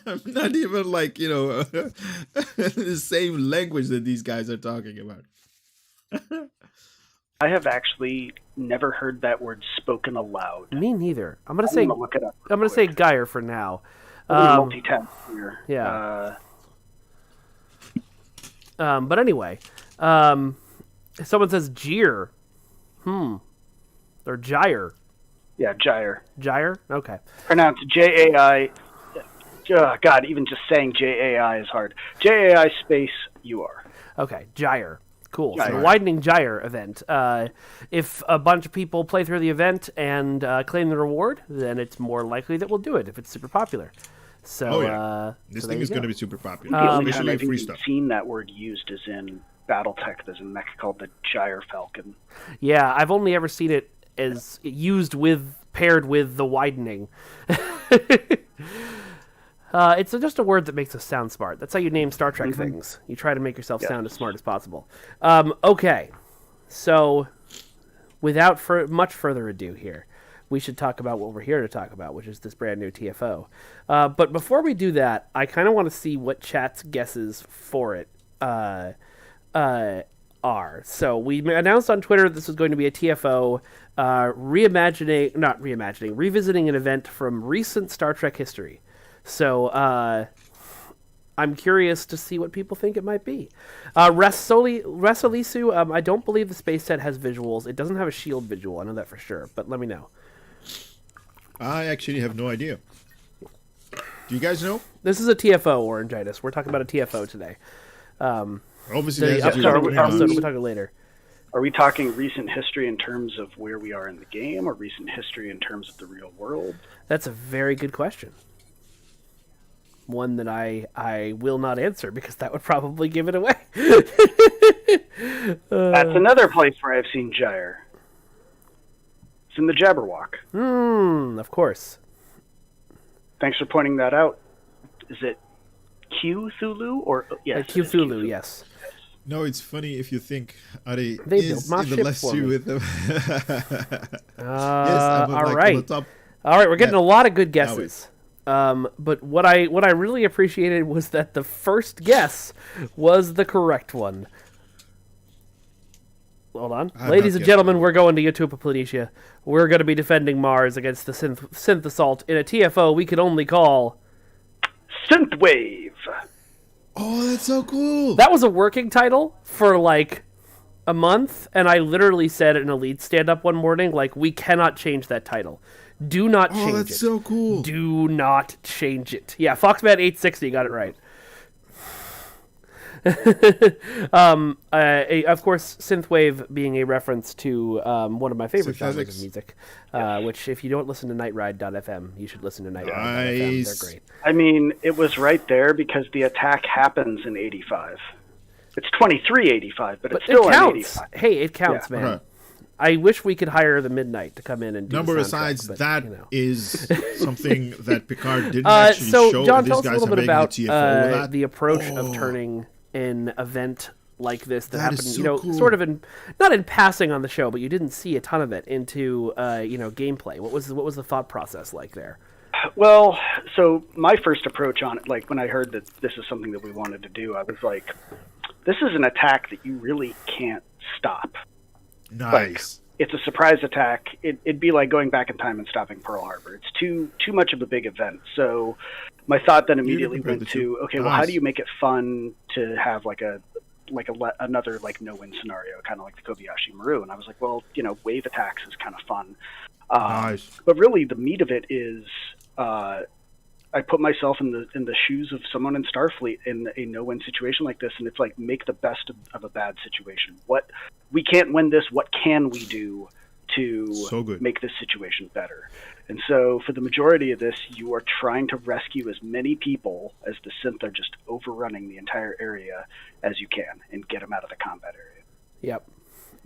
S1: I'm not even like, the same language that these guys are talking about.
S4: I have actually never heard that word spoken aloud.
S3: Me neither. I'm gonna look it up. I'm gonna say Geyer for now.
S4: Multitask here.
S3: Yeah. But anyway, someone says Jeer. Or Gyre.
S4: Yeah, Gyre.
S3: Gyre? Okay.
S4: Pronounced J-A-I. Oh, God, even just saying J-A-I is hard. J-A-I space U-R.
S3: Okay, Gyre. Cool.
S4: Gyre.
S3: So the Widening Gyre event. If a bunch of people play through the event and claim the reward, then it's more likely that we'll do it if it's super popular. So,
S1: this thing is going to be super popular. Especially free stuff.
S4: I've seen that word used as in Battletech. There's a mech called the Gyre Falcon.
S3: Yeah, I've only ever seen it as used paired with the widening. It's just a word that makes us sound smart. That's how you name Star Trek things. You try to make yourself sound as smart as possible. Okay, so without much further ado here, we should talk about what we're here to talk about, which is this brand new TFO. But before we do that, I kind of want to see what chat's guesses for it are. So we announced on Twitter this was going to be a TFO revisiting an event from recent Star Trek history. So I'm curious to see what people think it might be. Resolisu, I don't believe the space set has visuals. It doesn't have a shield visual, I know that for sure, but let me know.
S1: I actually have no idea. Do you guys know?
S3: This is a TFO, Orangitis. We're talking about a TFO today.
S1: Obviously,
S3: we're talking later.
S4: Are we talking recent history in terms of where we are in the game, or recent history in terms of the real world?
S3: That's a very good question. One that I will not answer because that would probably give it away.
S4: That's another place where I've seen Gyre. It's in the Jabberwock.
S3: Of course.
S4: Thanks for pointing that out. Is it Cthulhu or yes?
S3: Cthulhu, yes.
S1: No, it's funny if you think Ari
S3: They
S1: is
S3: built my
S1: in the
S3: ship
S1: last
S3: for
S1: two
S3: me.
S1: with them.
S3: All
S1: on
S3: right.
S1: the top.
S3: All right, we're getting
S1: Yeah.
S3: a lot of good
S1: Now
S3: guesses. But what I really appreciated was that the first guess was the correct one. Hold on.
S1: I've
S3: Ladies
S1: not
S3: and
S1: guessed
S3: gentlemen,
S1: that.
S3: we're going to Utopa Planitia. We're going to be defending Mars against the synth assault in a TFO we could only call...
S4: Synthwave.
S1: Oh, that's so cool.
S3: That was a working title for, like, a month, and I literally said at an Elite stand-up one morning, like, we cannot change that title. Do not change it.
S1: Oh, that's so cool.
S3: Do not change it. Yeah, Foxman 860 got it right. Of course, synthwave being a reference to one of my favorite genres of
S1: Synthesics.
S3: music, which if you don't listen to Nightride.fm, you should listen to Nightride.fm.
S1: Nice.
S3: They're great.
S4: I mean, it was right there because the attack happens in 85. It's 2385, but it's still
S3: it
S4: in
S3: counts.
S4: 85.
S3: Hey, it counts,
S4: Yeah.
S3: man.
S1: Uh-huh.
S3: I wish we could hire the Midnight to come in and do
S1: Number
S3: the
S1: aside,
S3: soundtrack, but,
S1: that
S3: you know.
S1: is something that Picard didn't actually
S3: So,
S1: show.
S3: John,
S1: These
S3: tell us a
S1: guys
S3: little
S1: are
S3: bit
S1: making a
S3: about
S1: TFO with that.
S3: the approach of turning an event like this that
S1: That
S3: happened,
S1: is
S3: you
S1: so
S3: know,
S1: cool.
S3: sort of not in passing on the show, but you didn't see a ton of it into, gameplay. What was the thought process like there?
S4: Well, so my first approach on it, like when I heard that this is something that we wanted to do, I was like, this is an attack that you really can't stop.
S1: Nice.
S4: It's a surprise attack. It'd be like going back in time and stopping Pearl Harbor. It's too much of a big event. So my thought then immediately
S1: compared
S4: went
S1: the two.
S4: to, okay, well, how
S1: Nice.
S4: do you make it fun to have another like no-win scenario, kind of like the Kobayashi Maru? And I was like, well, wave attacks is kind of fun.
S1: Nice.
S4: But really, the meat of it is I put myself in the shoes of someone in Starfleet in a no-win situation like this, and it's like make the best of a bad situation. What we can't win this. What can we do to
S1: So good.
S4: make this situation better? And so, for the majority of this, you are trying to rescue as many people as the synth are just overrunning the entire area as you can, and get them out of the combat area.
S3: Yep.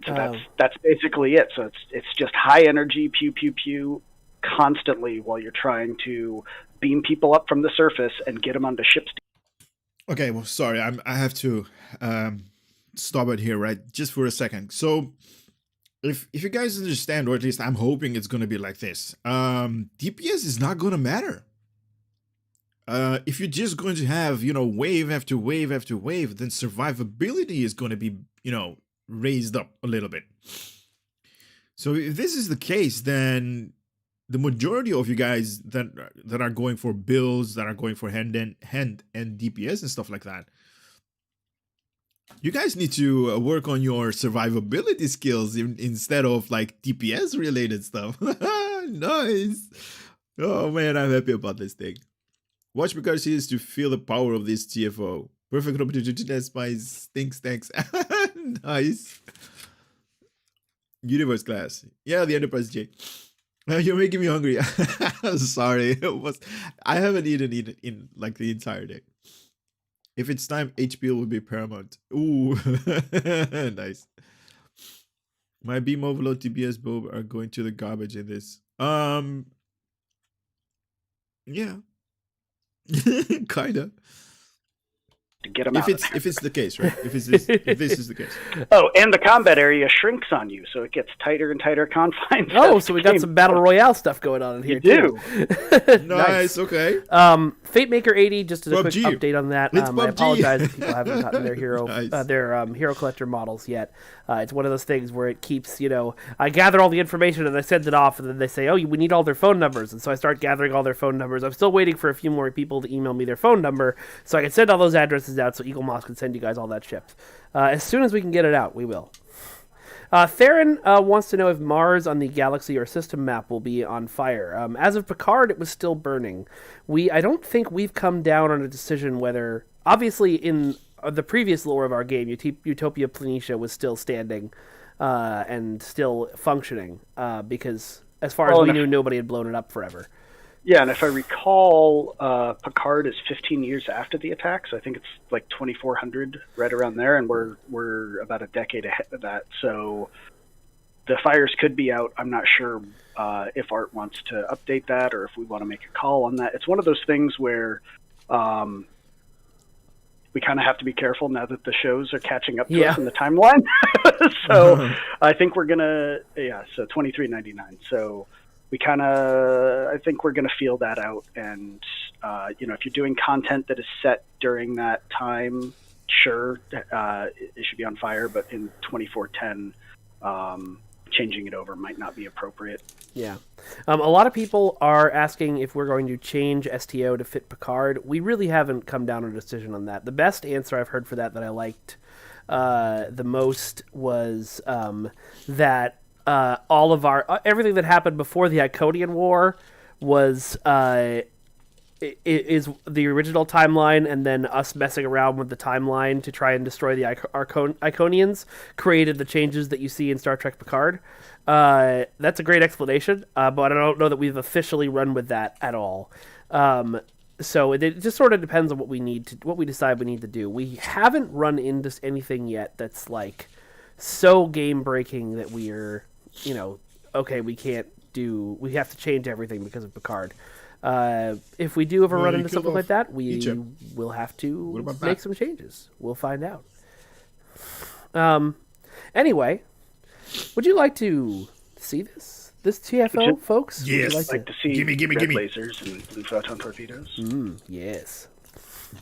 S4: So that's basically it. So it's just high energy, pew pew pew, constantly while you're trying to beam people up from the surface and get them onto ships.
S1: Okay, well, sorry, I have to stop it here, right? Just for a second. So, if you guys understand, or at least I'm hoping it's going to be like this, DPS is not going to matter. If you're just going to have, wave after wave after wave, then survivability is going to be, raised up a little bit. So if this is the case, then the majority of you guys that are going for builds, that are going for hand and DPS and stuff like that, you guys need to work on your survivability skills instead of like DPS related stuff. Nice. Oh man, I'm happy about this thing. Watch Picard series to feel the power of this TFO. Perfect opportunity to test my stinks. Nice. Universe class. Yeah, the Enterprise J. You're making me hungry. Sorry. I haven't eaten in like the entire day. If it's time, HP will be paramount. Ooh. Nice. My beam overload TBS bulb are going to the garbage in this. Yeah. Kinda.
S4: To get them
S1: If
S4: out.
S1: it's the case, right? If this is the case.
S4: Oh, and the combat area shrinks on you, so it gets tighter and tighter confines.
S3: Oh, so we got some Battle Royale stuff going on in here,
S4: You
S3: too.
S1: Nice, okay.
S3: Fate Maker 80, just as a quick
S1: PUBG.
S3: update on that.
S1: It's
S3: I
S1: PUBG.
S3: apologize if people haven't gotten their hero,
S1: Nice.
S3: hero collector models yet. It's one of those things where it keeps, I gather all the information and I send it off, and then they say, oh, we need all their phone numbers, and so I start gathering all their phone numbers. I'm still waiting for a few more people to email me their phone number, so I can send all those addresses out, so Eagle Moss can send you guys all that shit. As soon as we can get it out, we will. Theron wants to know if Mars on the galaxy or system map will be on fire. As of Picard, it was still burning. I don't think we've come down on a decision whether... Obviously, in the previous lore of our game, Utopia Planitia was still standing and still functioning, because as far as we knew, nobody had blown it up forever.
S4: Yeah, and if I recall, Picard is 15 years after the attack, so I think it's like 2400, right around there, and we're about a decade ahead of that. So the fires could be out. I'm not sure if Art wants to update that or if we want to make a call on that. It's one of those things where we kind of have to be careful now that the shows are catching up to us in the timeline. So I think we're gonna so $23.99. So we I think we're gonna feel that out. And if you're doing content that is set during that time, sure, it should be on fire. But in 2410, changing it over might not be appropriate.
S3: Yeah. A lot of people are asking if we're going to change STO to fit Picard. We really haven't come down to a decision on that. The best answer I've heard for that I liked the most was that all of everything that happened before the Iconian War was is the original timeline, and then us messing around with the timeline to try and destroy the Iconians created the changes that you see in Star Trek Picard. That's a great explanation, but I don't know that we've officially run with that at all. So it just sort of depends on what we decide we need to do. We haven't run into anything yet that's like so game breaking that we're, okay, we have to change everything because of Picard. If we do ever run into something like that, we will have to make some changes. We'll find out. Anyway, would you like to see this TFO, folks?
S1: Yes.
S4: Would you like to see
S1: gimme.
S4: lasers and blue photon torpedoes?
S3: Yes.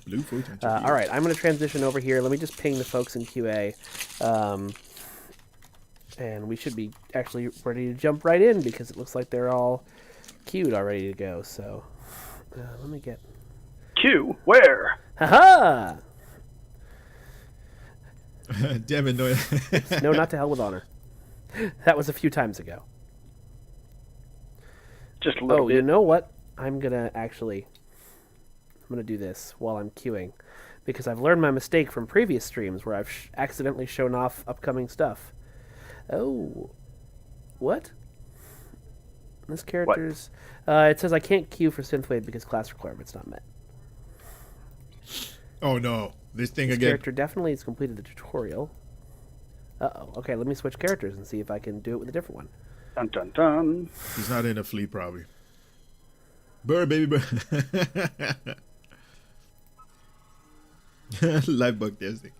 S1: Blue photon torpedoes.
S3: All right, I'm going to transition over here. Let me just ping the folks in QA. And we should be actually ready to jump right in because it looks like they're all queued already to go. So let me get...
S4: Q? Where?
S3: Haha!
S1: Damn it, no.
S3: No, not to hell with honor. That was a few times ago.
S4: Just a little bit.
S3: You know what? I'm going to do this while I'm queuing. Because I've learned my mistake from previous streams where I've accidentally shown off upcoming stuff. Oh. What? This character's... it says I can't queue for Synthwave because class requirement's not met.
S1: Oh no. This thing
S3: This
S1: again.
S3: character definitely has completed the tutorial. Uh-oh. Okay, let me switch characters and see if I can do it with a different one.
S4: Dun dun dun.
S1: He's not in a fleet, probably. Bird, baby, bird. Live bug testing.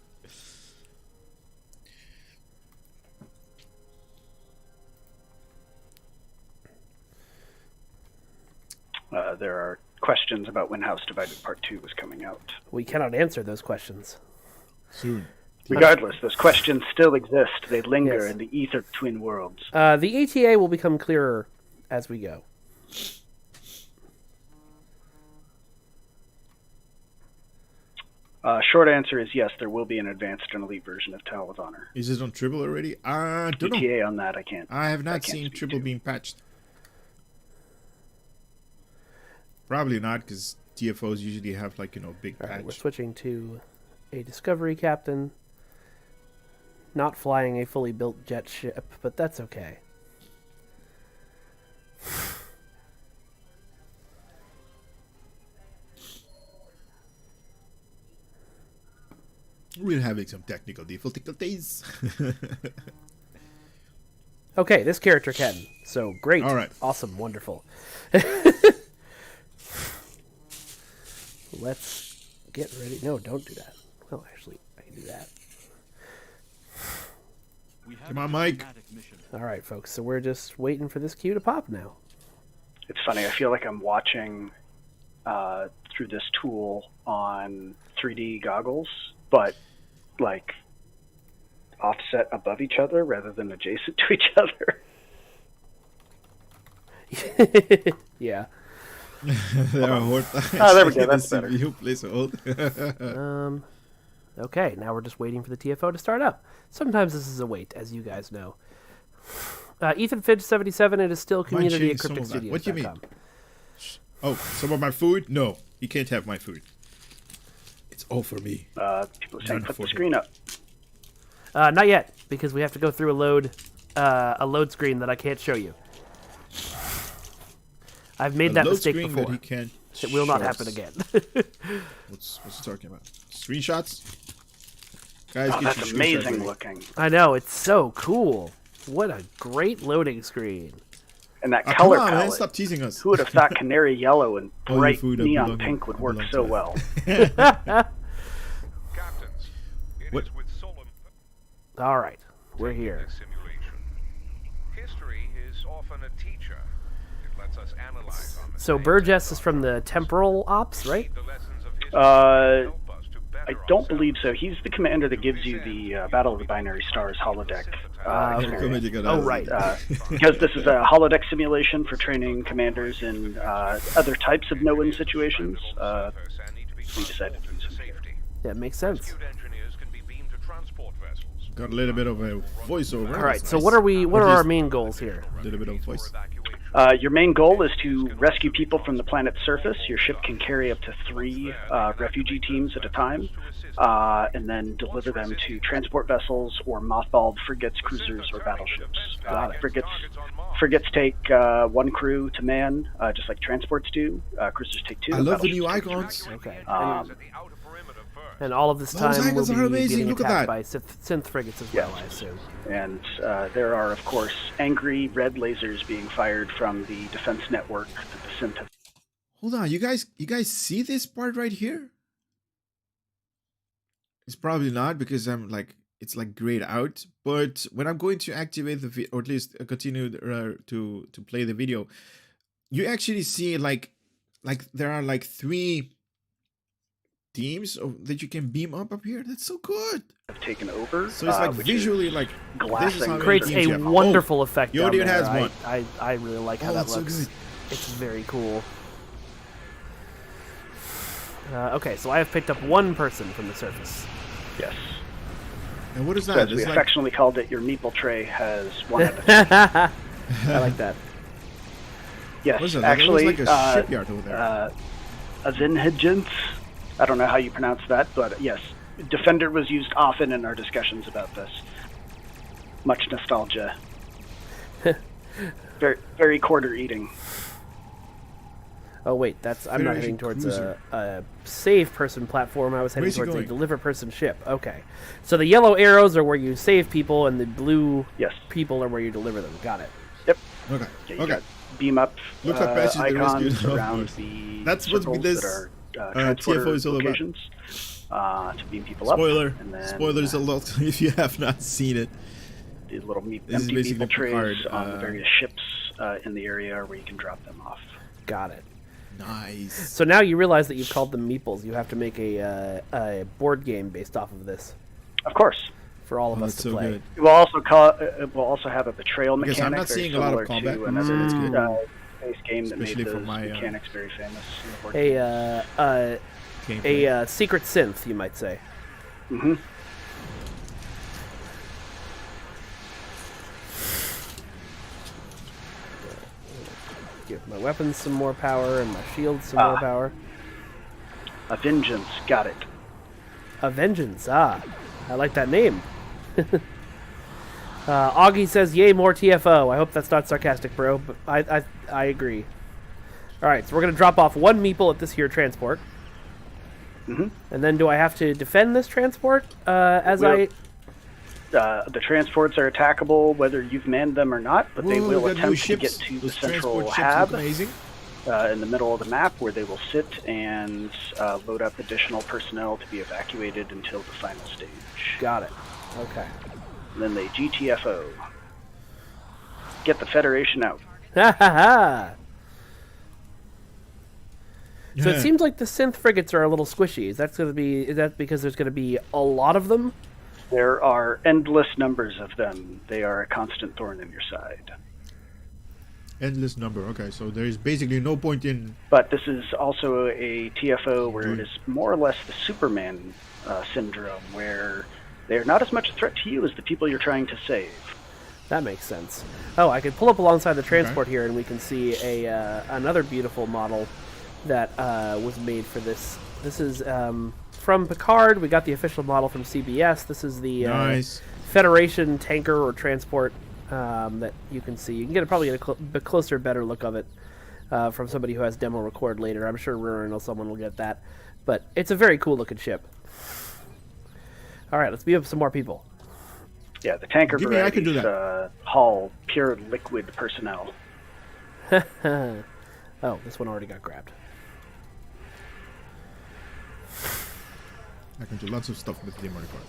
S4: There are questions about when House Divided Part 2 was coming out.
S3: We cannot answer those questions.
S1: Soon.
S4: Regardless, those questions still exist. They linger
S3: Yes.
S4: in the ether between worlds.
S3: The ATA will become clearer as we go.
S4: Short answer is yes, there will be an advanced and elite version of Tale with Honor.
S1: Is it on Triple already? I don't know.
S4: ETA on that, I can't.
S1: I have not seen Triple being patched. Probably not, because TFOs usually have, big patch.
S3: Alright, we're switching to a Discovery Captain. Not flying a fully built jet ship, but that's okay.
S1: We're having some technical difficulties.
S3: Okay, this character can. So, great.
S1: All right.
S3: Awesome. Wonderful. Let's get ready. No, don't do that. Well, actually, I can do that.
S1: Come on, Mike.
S3: All right, folks. So we're just waiting for this queue to pop now.
S4: It's funny, I feel like I'm watching through this tool on 3D goggles, but offset above each other rather than adjacent to each other.
S3: Yeah.
S1: There we
S4: go, that's better.
S3: Okay, now we're just waiting for the TFO to start up. Sometimes this is a wait, as you guys know. Ethan Fidge 77, it is still community at Cryptic Studios.
S1: What do you mean? Oh, some of my food? No, you can't have my food. It's all for me.
S4: People are saying put the screen up.
S3: Not yet, because we have to go through a load screen that I can't show you. I've made that mistake before.
S1: That he can't
S3: it will not happen again.
S1: What's he talking about? Screenshots? Guys,
S4: Oh,
S1: get
S4: that's
S1: your
S4: amazing
S1: screenshots
S4: looking.
S3: I know, it's so cool. What a great loading screen.
S4: And that
S1: Oh,
S4: color
S1: come on, man,
S4: palette.
S1: stop teasing us.
S4: Who would have thought canary yellow and
S1: All your
S4: bright
S1: food
S4: neon
S1: belong-
S4: pink would work
S1: belong
S4: so
S1: to
S4: well?
S5: Captains, it
S1: What?
S5: is with solemn
S3: All right, we're here.
S5: this simulation. History is often a teacher. It lets us analyze our
S3: So
S5: mistakes
S3: Burgess
S5: and
S3: is from the temporal ops, right?
S5: the lessons of history
S4: Uh,
S5: help us to better
S4: I don't
S5: ourselves.
S4: believe so. He's the commander that gives you the Battle of the Binary Stars holodeck
S3: okay.
S4: experience.
S3: Oh, right.
S4: Because this is a holodeck simulation for training commanders in other types of no-win situations. We decided to use him here.
S3: That makes sense.
S5: Rescued engineers can be beamed to transport vessels.
S1: Got a little bit of a voiceover.
S3: All right,
S1: That's
S3: so
S1: nice.
S3: what are we? What
S1: At
S3: are our
S1: least
S3: main goals here?
S1: a little bit of voice.
S5: Evacuation.
S4: Your main goal is to rescue people from the planet's surface. Your ship can carry up to 3 refugee teams at a time, and then deliver them to transport vessels or mothballed frigates, cruisers, or battleships. Frigates take 1 crew to man, just like transports do. Cruisers take 2.
S1: I love the new
S4: battleships take
S1: icons.
S3: Okay.
S4: Um,
S5: At the outer perimeter first.
S3: And all of this
S1: Those
S3: time we'll
S1: icons are
S3: be
S1: amazing,
S3: getting
S1: look at
S3: attacked
S1: that.
S3: by synth frigates as well, I assume.
S4: And there are, of course, angry red lasers being fired from the defense network that the synth have.
S1: Hold on, you guys see this part right here? It's probably not because it's like grayed out. But when I'm going to activate the or at least continue to play the video, you actually see like there are like 3 teams that you can beam up here. That's so good.
S4: Have taken over.
S1: So it's like
S4: which
S1: visually
S4: is
S1: like
S4: glassing
S1: this is how many
S3: Creates
S1: teams you
S3: a
S1: have.
S3: wonderful effect.
S1: you
S3: down
S1: already
S3: there.
S1: has one.
S3: I really like how
S1: Oh,
S3: that
S1: that's so
S3: looks.
S1: good.
S3: It's very cool. Okay, so I have picked up 1 person from the surface.
S4: Yes.
S1: And what is
S4: So
S1: that?
S4: as we
S1: It's like
S4: affectionately called it, your meeple tray has 1 episode.
S3: I like that.
S4: Yes,
S1: what is that?
S4: actually,
S1: That looks like a shipyard over there.
S4: Azinhagent. I don't know how you pronounce that, but yes, Defender was used often in our discussions about this. Much nostalgia. Very, very quarter eating.
S3: Oh wait, I'm not heading
S1: Federation
S3: towards
S1: cruiser.
S3: a save person platform. I was heading
S1: Where's he
S3: towards a
S1: going?
S3: deliver person ship. Okay, so the yellow arrows are where you save people, and the blue
S4: Yes.
S3: people are where you deliver them. Got it.
S4: Yep.
S1: Okay.
S4: Yeah, you
S1: Okay.
S4: got beam up
S1: Looks like Patches the
S4: icons
S1: Rescue.
S4: around the
S1: That's what
S4: circles
S1: this,
S4: that are
S1: TFO
S4: transporter
S1: is all about.
S4: locations to beam people
S1: Spoiler.
S4: up. And then,
S1: Spoilers a lot if you have not seen it.
S4: These little
S1: This is
S4: empty
S1: basically
S4: meeple trays
S1: Picard,
S4: on the various ships in the area where you can drop them off.
S3: Got it.
S1: Nice.
S3: So now you realize that you've called them meeples. You have to make a board game based off of this
S4: Of course.
S3: for all of
S1: Oh,
S3: us
S1: that's
S3: to
S1: so
S3: play.
S1: good.
S4: We'll also have a betrayal
S1: Because
S4: mechanic.
S1: I'm not
S4: very
S1: seeing a lot of
S4: similar
S1: combat,
S4: to
S1: so
S4: another
S1: that's good.
S4: base game that
S1: Especially
S4: made
S1: for
S4: those
S1: my,
S4: mechanics very famous. In the board
S3: A
S4: game.
S1: Gameplay.
S3: secret synth, you might say.
S4: Mm-hmm.
S3: Give my weapons some more power and my shields some more power.
S4: A vengeance, got it.
S3: A vengeance, I like that name. Augie says, "Yay, more TFO." I hope that's not sarcastic, bro, but I agree. All right, so we're gonna drop off 1 meeple at this here transport,
S4: Mm-hmm.
S3: and then do I have to defend this transport
S4: The transports are attackable whether you've manned them or not, but they
S1: Whoa,
S4: will
S1: we got new
S4: attempt to get
S1: ships.
S4: to the
S1: Those
S4: central
S1: transport ships
S4: hab
S1: look amazing.
S4: in the middle of the map, where they will sit and load up additional personnel to be evacuated until the final stage.
S3: Got it. Okay.
S4: And then they GTFO. Get the Federation out.
S3: Ha ha ha. So it
S1: Yeah.
S3: seems like the synth frigates are a little squishy. Is that because there's gonna be a lot of them?
S4: There are endless numbers of them. They are a constant thorn in your side.
S1: Endless number. Okay, so there is basically no point in.
S4: But this is also a TFO where it is more or less the Superman syndrome, where they're not as much a threat to you as the people you're trying to save.
S3: That makes sense. Oh, I could pull up alongside the transport here, and we can see another beautiful model that was made for this. This is from Picard. We got the official model from CBS. This is the
S1: Nice.
S3: Federation tanker or transport that you can see. You can probably get a closer, better look of it from somebody who has demo record later. I'm sure Rurin or someone will get that. But it's a very cool looking ship. All right, let's beat up some more people.
S4: Yeah, the tanker
S1: I can do
S4: varieties
S1: that.
S4: haul pure liquid personnel.
S3: Oh, this one already got grabbed.
S1: I can do lots of stuff with the Mardi Card.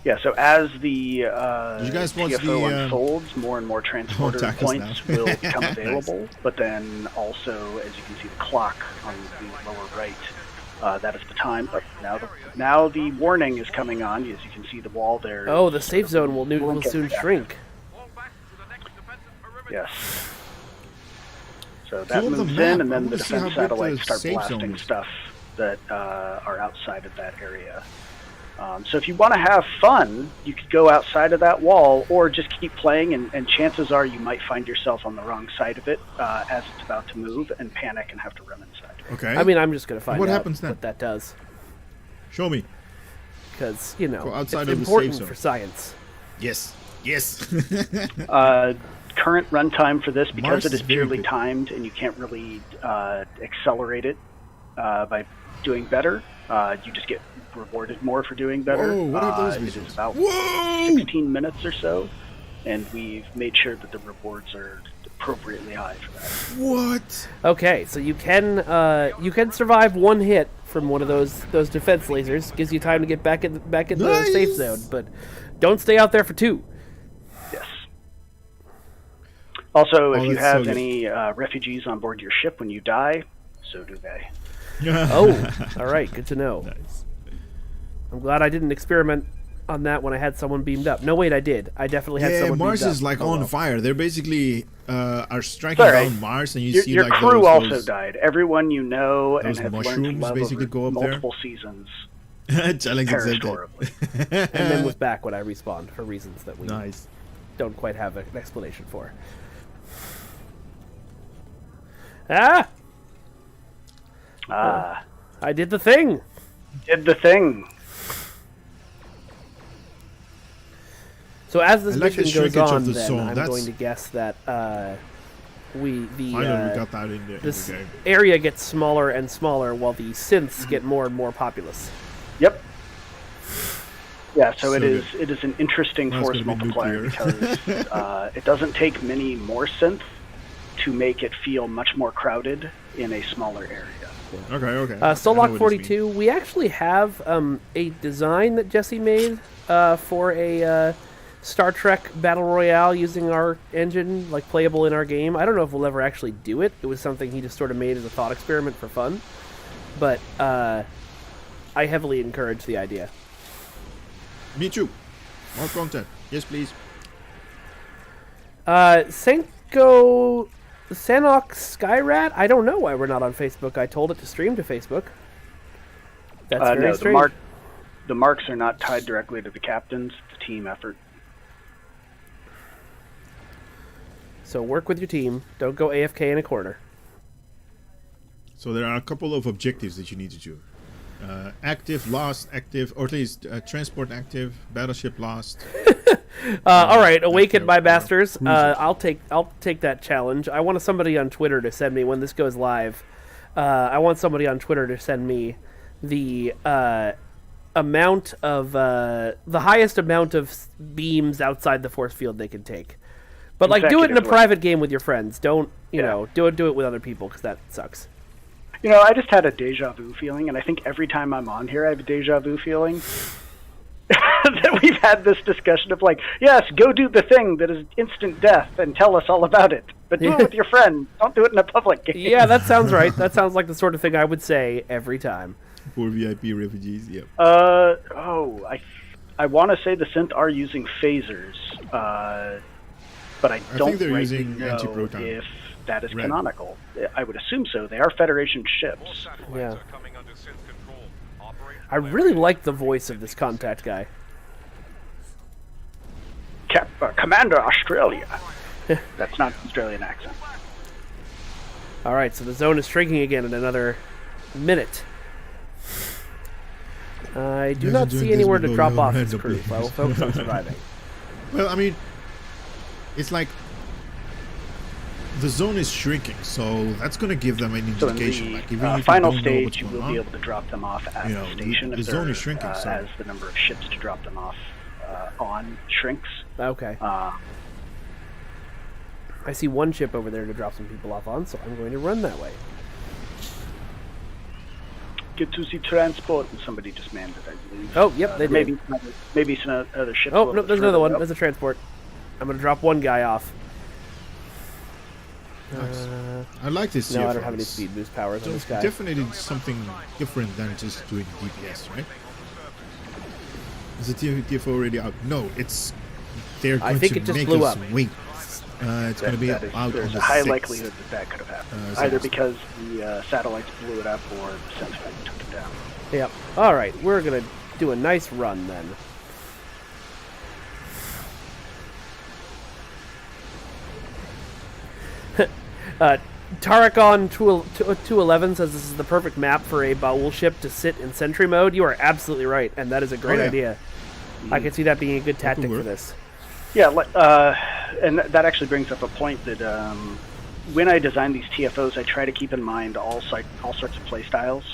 S4: Yeah, so as the
S1: Did you guys watch
S4: TFO
S1: the,
S4: unfolds, more and more transporter
S1: attack us
S4: points
S1: now.
S4: will become available, but then also, as you can see the clock on the lower right, that is the time. But now the warning is coming on. As you can see the wall there.
S3: Oh, the safe zone will soon shrink.
S4: Yes. So that
S1: Fill the
S4: moves
S1: map.
S4: in, and
S1: I
S4: then the
S1: wanna see how
S4: defense
S1: big the
S4: satellites start
S1: safe zone
S4: blasting
S1: is.
S4: stuff that are outside of that area. So if you want to have fun, you could go outside of that wall, or just keep playing, and chances are you might find yourself on the wrong side of it as it's about to move, and panic and have to run inside.
S1: Okay.
S3: I mean, I'm just going to find
S1: What
S3: out
S1: happens then?
S3: what that does.
S1: Show me.
S3: Because,
S1: Go
S3: it's
S1: outside of the
S3: important
S1: safe zone.
S3: for science.
S1: Yes. Yes.
S4: Current runtime for this, because
S1: Mars
S4: it is
S1: is very
S4: purely
S1: big.
S4: timed and you can't really accelerate it by doing better, you just get rewarded more for doing better.
S1: Whoa, what are those
S4: It
S1: visuals?
S4: is about
S1: Whoa!
S4: 16 minutes or so, and we've made sure that the rewards are appropriately high for that.
S1: What?
S3: Okay, so you can survive one hit from one of those defense lasers. Gives you time to get back in the safe
S1: Nice.
S3: zone, but don't stay out there for 2.
S4: Yes. Also, if
S1: Oh,
S4: you
S1: that's
S4: have
S1: so good.
S4: any refugees on board your ship when you die, so do they.
S3: Oh, all right, good to know.
S1: Nice.
S3: I'm glad I didn't experiment on that when I had someone beamed up. No, wait, I did. I definitely had
S1: Yeah,
S3: someone
S1: Mars
S3: beamed up.
S1: is like
S3: Oh,
S1: on
S3: well.
S1: fire. They're basically are striking
S4: Sorry.
S1: down Mars, and you
S4: Your,
S1: see
S4: your
S1: like
S4: crew
S1: those,
S4: also
S1: those
S4: died. Everyone you know and
S1: those
S4: have learned to
S1: mushrooms
S4: love
S1: basically
S4: over
S1: go up there.
S4: multiple seasons
S1: challenge
S4: perished
S1: accepted.
S4: horribly.
S3: And then was back when I respawned for reasons that we
S1: Nice.
S3: don't quite have an explanation for. Ah! I did the thing!
S4: Did the thing.
S3: So as this
S1: I like the
S3: mission goes
S1: shrinkage of
S3: on,
S1: the
S3: then
S1: zone.
S3: I'm
S1: That's-
S3: going to guess that
S1: Finally, we got that in the
S3: this
S1: game.
S3: area gets smaller and smaller while the synths get more and more populous.
S4: Yep. Yeah, so
S1: So
S4: it is an interesting
S1: Well, it's
S4: force
S1: gonna be
S4: multiplier
S1: nuclear.
S4: because it doesn't take many more synth to make it feel much more crowded in a smaller area.
S1: Okay, okay. I know
S3: Solok
S1: what this
S3: 42, we actually have a design that Jesse made for a Star Trek Battle Royale using our engine, like playable in our game. I don't know if we'll ever actually do it. It was something he just sort of made as a thought experiment for fun. But I heavily encourage the idea.
S1: Me too. More content. Yes, please.
S3: Sanok Skyrat? I don't know why we're not on Facebook. I told it to stream to Facebook. That's very
S4: No,
S3: strange.
S4: the marks are not tied directly to the captains. It's a team effort.
S3: So work with your team. Don't go AFK in a corner.
S1: So there are a couple of objectives that you need to do. Active, lost, active, or at least transport active, battleship lost.
S3: All right, awaken
S1: okay,
S3: my
S1: okay.
S3: masters.
S1: Cruisers.
S3: I'll take that challenge. I want somebody on Twitter to send me when this goes live. I want somebody on Twitter to send me the amount of the highest amount of beams outside the force field they can take. But like, do it in a
S4: Consecutively.
S3: private game with your friends. Don't
S4: Yeah.
S3: know? Do it with other people because that sucks.
S4: You know, I just had a deja vu feeling, and I think every time I'm on here, I have a deja vu feeling. That we've had this discussion of like, yes, go do the thing that is instant death and tell us all about it. But do it with your friend. Don't do it in a public game.
S3: Yeah, that sounds right. That sounds like the sort of thing I would say every time.
S1: Poor VIP refugees. Yep.
S4: I want to say the synth are using phasers, but I don't
S1: think they're
S4: rightly
S1: using
S4: know
S1: anti-proton.
S4: if that is
S1: Red.
S4: canonical. I would assume so. They are Federation ships.
S3: Yeah. I really like the voice of this contact guy.
S4: Commander Australia. That's not an Australian accent.
S3: All right, so the zone is shrinking again in another minute. I do
S1: Yes,
S3: not
S1: I'm doing
S3: see
S1: this
S3: anywhere to
S1: below
S3: drop
S1: your
S3: off
S1: head
S3: this
S1: up
S3: crew.
S1: here.
S3: I will focus on surviving.
S1: Well, I mean, it's like the zone is shrinking, so that's going to give them an
S4: So in
S1: indication.
S4: the
S1: like, even if you
S4: final
S1: don't know what's
S4: stage, you
S1: going
S4: will
S1: on,
S4: be able to drop them off at
S1: You
S4: the
S1: know,
S4: station
S1: the
S4: if
S1: zone
S4: there
S1: is shrinking, so-
S4: has the number of ships to drop them off on shrinks.
S3: Okay. I see one ship over there to drop some people off on, so I'm going to run that way.
S4: Get to the transport, and somebody just manned it, I believe.
S3: Oh, yep, they did.
S4: Maybe some other ships.
S3: Oh, no, there's another one. There's a transport. I'm going to drop one guy off.
S1: Nice. I like this.
S3: No, I don't have any speed boost powers on this guy.
S1: Definitely something different than just doing DPS, right? Is the TFO already out? No, it's... They're going to make us wait. It's going to be out on the 6th.
S4: There's a high likelihood that could have happened. Either because the satellites blew it up or the Sentinel took it down.
S3: Yep. Alright, we're going to do a nice run then. Tarakon 211 says this is the perfect map for a Baul ship to sit in sentry mode. You are absolutely right, and that is a great idea. I can see that being a good tactic for this.
S4: Yeah, and that actually brings up a point that when I design these TFOs, I try to keep in mind all sorts of play styles.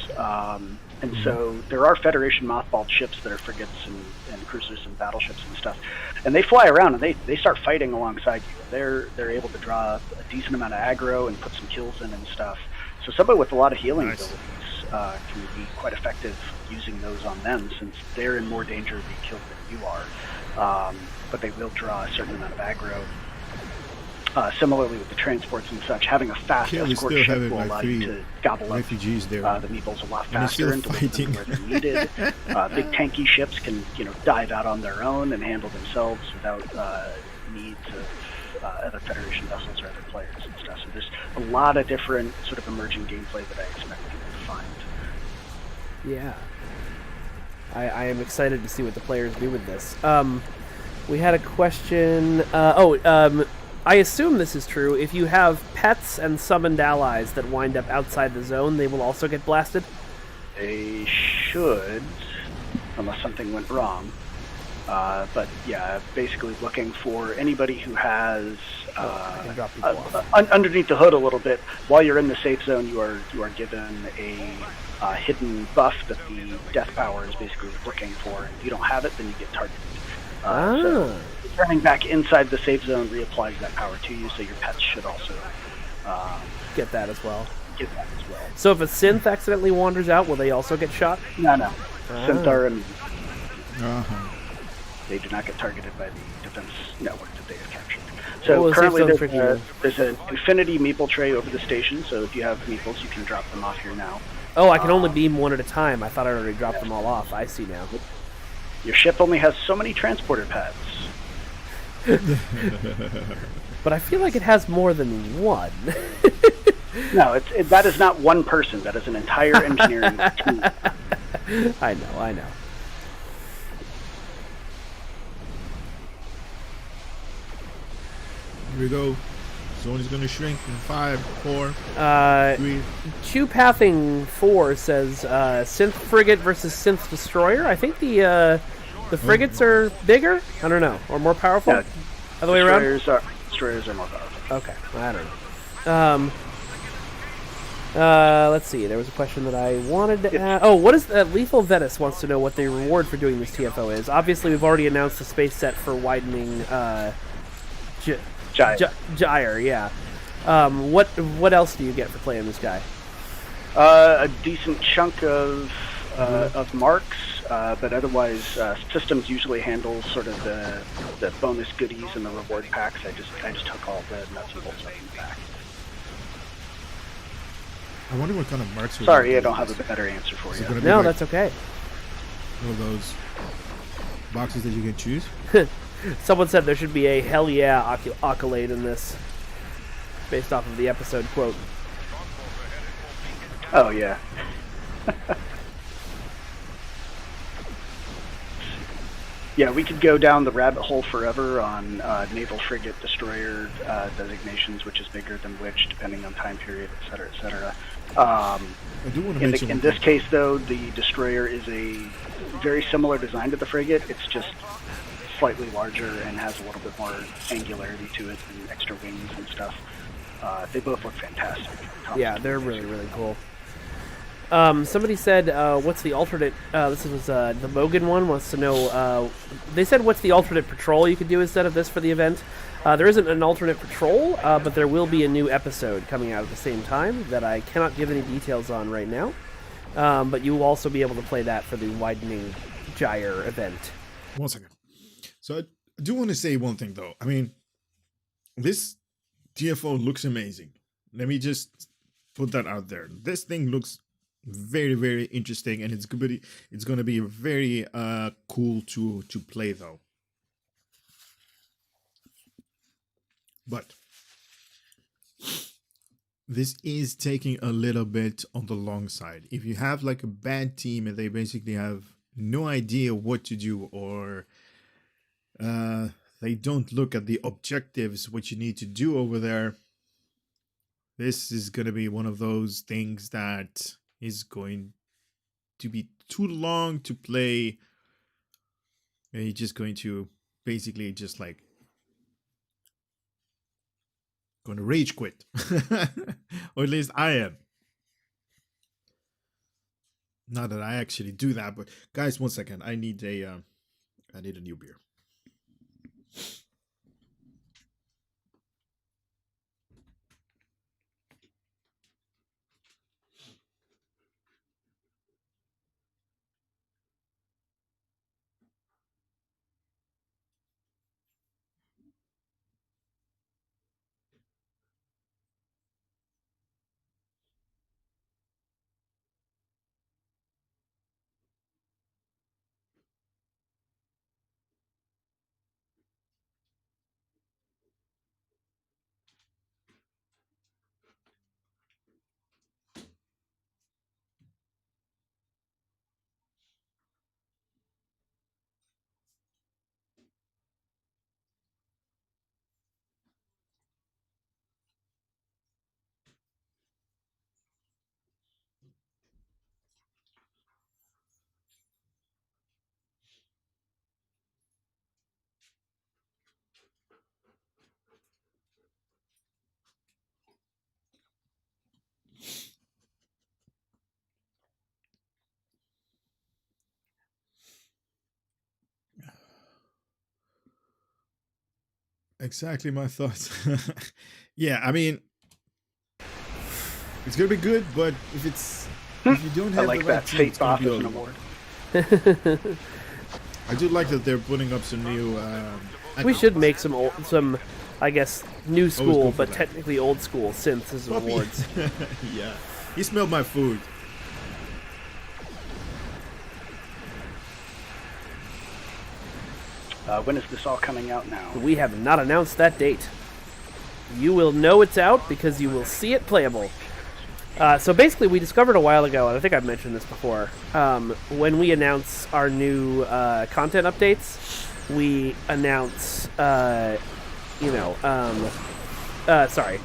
S4: And so there are Federation mothballed ships that are frigates and cruisers and battleships and stuff. And they fly around and they start fighting alongside you. They're able to draw a decent amount of aggro and put some kills in and stuff. So somebody with a lot of healing abilities can be quite effective using those on them, since they're in more danger of being killed than you are. But they will draw a certain amount of aggro. Similarly with the transports and such, having a fast escort ship will allow you to gobble up the meeples a lot faster and deliver them where they're needed. Big tanky ships can, dive out on their own and handle themselves without needs of other Federation vessels or other players and stuff. So there's a lot of different sort of emerging gameplay that I expect people to find.
S3: Yeah. I am excited to see what the players do with this. We had a question... I assume this is true. If you have pets and summoned allies that wind up outside the zone, they will also get blasted?
S4: They should, unless something went wrong. But yeah, basically looking for anybody who has underneath the hood a little bit. While you're in the safe zone, you are given a hidden buff that the death power is basically looking for. And if you don't have it, then you get targeted. So turning back inside the safe zone reapplies that power to you, so your pets should also
S3: get that as well.
S4: So
S3: if a synth accidentally wanders out, will they also get shot?
S4: No. Synth are immune. They do not get targeted by the defense network that they have captured. So currently there's an infinity meeple tray over the station, so if you have meeples, you can drop them off here now.
S3: Oh, I can only beam one at a time. I thought I already dropped them all off. I see now.
S4: Your ship only has so many transporter pads.
S3: But I feel like it has more than one.
S4: No, that is not one person. That is an entire engineering team.
S3: I know.
S1: Here we go. Zone is going to shrink in 5, 4, 3.
S3: Q-Pathing 4 says synth frigate versus synth destroyer. I think the frigates are bigger. I don't know, or more powerful.
S4: Yeah,
S3: other way around.
S4: Destroyers are more powerful.
S3: Okay, I don't know. Let's see. There was a question that I wanted to ask. Oh, what is Lethal Venice wants to know what the reward for doing this TFO is. Obviously, we've already announced the space set for widening. Gyre, yeah. What else do you get for playing this guy?
S4: A decent chunk of marks, but otherwise systems usually handle sort of the bonus goodies and the reward packs. I just took all the nuts and bolts of them back.
S1: I wonder what kind of marks.
S4: Sorry, I don't have a better answer for you.
S3: No, that's okay.
S1: One of those boxes that you can choose.
S3: Someone said there should be a hell yeah accolade in this, based off of the episode quote.
S4: Oh yeah. Yeah, we could go down the rabbit hole forever on naval frigate destroyer designations, which is bigger than which, depending on time period, et cetera, et cetera.
S1: I do want to mention
S4: in this case, though, the destroyer is a very similar design to the frigate. It's just slightly larger and has a little bit more angularity to it and extra wings and stuff. They both look fantastic.
S3: Yeah, they're really, really cool. Somebody said, what's the alternate... this was the Mogan one, wants to know... they said, what's the alternate patrol you could do instead of this for the event? There isn't an alternate patrol, but there will be a new episode coming out at the same time that I cannot give any details on right now. But you will also be able to play that for the Widening Gyre event.
S1: 1 second. So I do want to say one thing, though. I mean, this TFO looks amazing. Let me just put that out there. This thing looks very, very interesting, and it's going to be very cool to play, though. But this is taking a little bit on the long side. If you have like a bad team and they basically have no idea what to do, or they don't look at the objectives, what you need to do over there, this is going to be one of those things that is going to be too long to play. And you're just going to basically just like going to rage quit. Or at least I am. Not that I actually do that, but guys, 1 second. I need a new beer. Exactly my thoughts. Yeah, I mean, it's gonna be good, but if you don't have
S4: I like
S1: the right
S4: that
S1: team,
S4: Fate
S1: it's gonna
S4: Boss
S1: be
S4: as an
S1: a-
S4: award.
S1: I do like that they're putting up some new.
S3: We should make some, I guess, new
S1: go
S3: school,
S1: for
S3: but
S1: that.
S3: technically old school synths as
S1: Puppy.
S3: awards.
S1: Yeah, he smelled my food.
S4: When is this all coming out now?
S3: We have not announced that date. You will know it's out because you will see it playable. So basically, we discovered a while ago, and I think I've mentioned this before, when we announce our new content updates, we announce, sorry.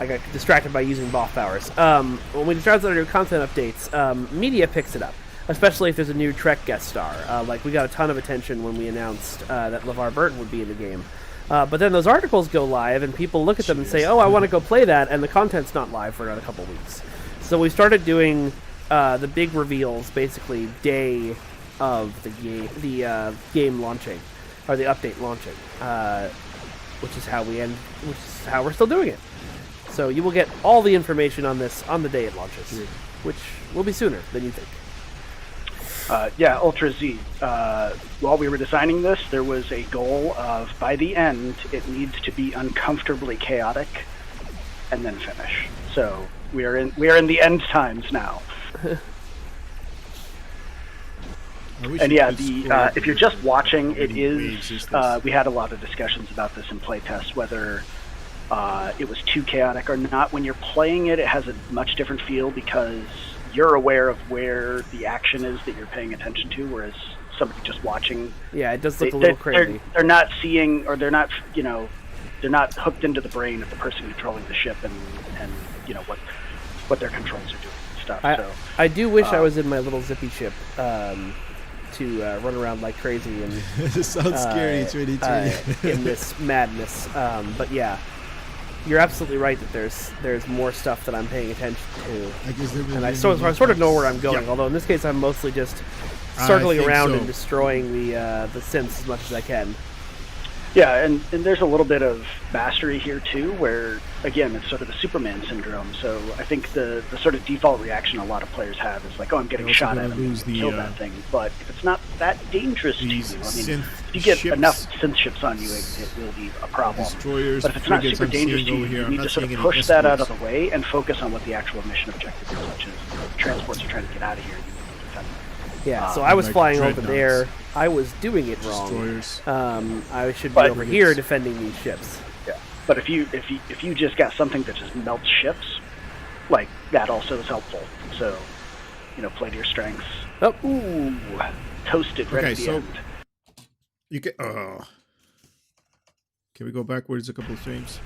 S3: I got distracted by using boss powers. When we announce our new content updates, media picks it up, especially if there's a new Trek guest star. Like, we got a ton of attention when we announced that LeVar Burton would be in the game. But then those articles go live, and people look at them and say, oh, I want to go play that, and the content's not live for another couple weeks. So we started doing the big reveals, basically, day of the game launching, or the update launching, which is how we're still doing it. So you will get all the information on this on the day it launches, which will be sooner than you think.
S4: Yeah, Ultra Z. While we were designing this, there was a goal of, by the end, it needs to be uncomfortably chaotic, and then finish. So we are in the end times now. And yeah, if you're just watching, it is. We had a lot of discussions about this in playtest, whether it was too chaotic or not. When you're playing it, it has a much different feel because you're aware of where the action is that you're paying attention to, whereas somebody just watching,
S3: yeah, it does look a little crazy.
S4: They're not seeing, or they're not hooked into the brain of the person controlling the ship and what their controls are doing and stuff.
S3: I do wish I was in my little zippy ship to run around like crazy and
S1: It sounds scary, 2020.
S3: in this madness. But yeah, you're absolutely right that there's more stuff that I'm paying attention to,
S1: I guess there will
S3: and I
S1: be
S3: sort of know where I'm going.
S1: Yeah.
S3: Although in this case, I'm mostly just
S1: I
S3: circling
S1: think
S3: around
S1: so.
S3: and destroying the synths as much as I can.
S4: Yeah, and there's a little bit of mastery here too, where again it's sort of the Superman syndrome. So I think the sort of default reaction a lot of players have is like, oh, I'm getting
S1: You're also
S4: shot
S1: gonna
S4: at, I'm
S1: lose
S4: going to
S1: the,
S4: kill that thing. But if it's not that dangerous to you, I mean,
S1: these
S4: if you get
S1: synth
S4: enough
S1: ships,
S4: synth ships on you, it will be a problem.
S1: destroyers,
S4: But if it's not
S1: frigates,
S4: super
S1: I'm seeing
S4: dangerous to
S1: over
S4: you,
S1: here.
S4: you
S1: I'm
S4: need
S1: not
S4: to sort of
S1: seeing any
S4: push that out of
S1: escorts.
S4: the way and focus on what the actual mission objective is, which is transports are trying to get out of here. You need to defend them.
S3: Yeah, so I was
S1: like
S3: flying over
S1: dreadnoughts.
S3: there. I was doing it wrong.
S1: Destroyers.
S3: I should be
S4: But-
S3: over here defending these ships.
S4: Yeah. But if you just got something that just melts ships, like that also is helpful. So, play to your strengths.
S3: Oh,
S4: Ooh, toasted right
S1: Okay,
S4: at the
S1: so-
S4: end.
S1: You can. Can we go backwards a couple of frames?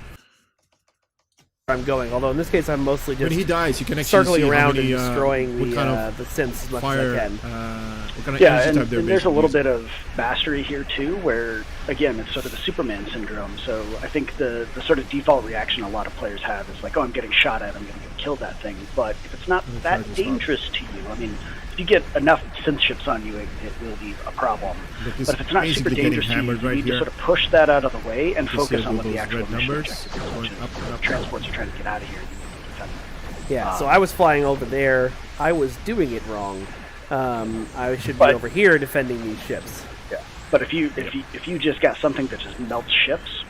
S3: I'm going. Although in this case, I'm mostly
S1: When
S3: just
S1: he dies, you can actually
S3: circling
S1: see how
S3: around
S1: many,
S3: and destroying
S1: what kind of
S3: the synths as much
S1: fire,
S3: as I can.
S1: what kind of
S4: Yeah,
S1: energy
S4: and,
S1: type they're
S4: and there's a little
S1: basically
S4: bit of mastery here too, where again it's sort of the Superman syndrome. So I think the sort of default reaction a lot of players have is like, oh, I'm getting shot at, I'm going to kill that thing. But if it's not
S1: I'm gonna
S4: that
S1: try this
S4: dangerous to you, I mean, if you get enough synth ships on you, it will be a problem.
S1: Look,
S4: But if it's not super
S1: basically getting
S4: dangerous to you,
S1: hammered
S4: you
S1: right
S4: need to
S1: here.
S4: sort of push that out of the way and
S1: You
S4: focus
S1: see
S4: on
S1: all
S4: what the
S1: those
S4: actual
S1: red
S4: mission
S1: numbers
S4: objective is,
S1: going
S4: which is
S1: up and up.
S4: transports are trying to get out of here. You need to defend them.
S3: Yeah, so I was flying over there. I was doing it wrong. I should be
S4: But-
S3: over here defending these ships.
S4: Yeah. But if you just got something that just melts ships,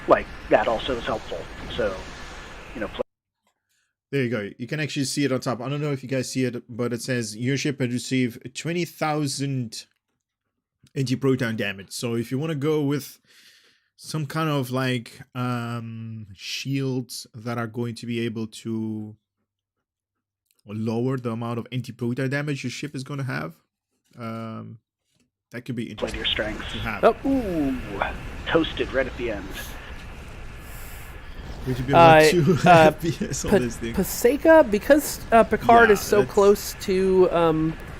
S4: like that also is helpful. So, play.
S1: There you go. You can actually see it on top. I don't know if you guys see it, but it says your ship had received 20,000 anti-proton damage. So if you want to go with some kind of like shields that are going to be able to lower the amount of anti-proton damage your ship is going to have, that could be
S4: Play to
S1: interesting
S4: your strengths.
S1: to have.
S3: Oh,
S4: Ooh, toasted right at the end.
S1: We should be able to FPS on
S3: Pa-
S1: this thing.
S3: Paseka, because Picard
S1: Yeah,
S3: is so
S1: that's-
S3: close to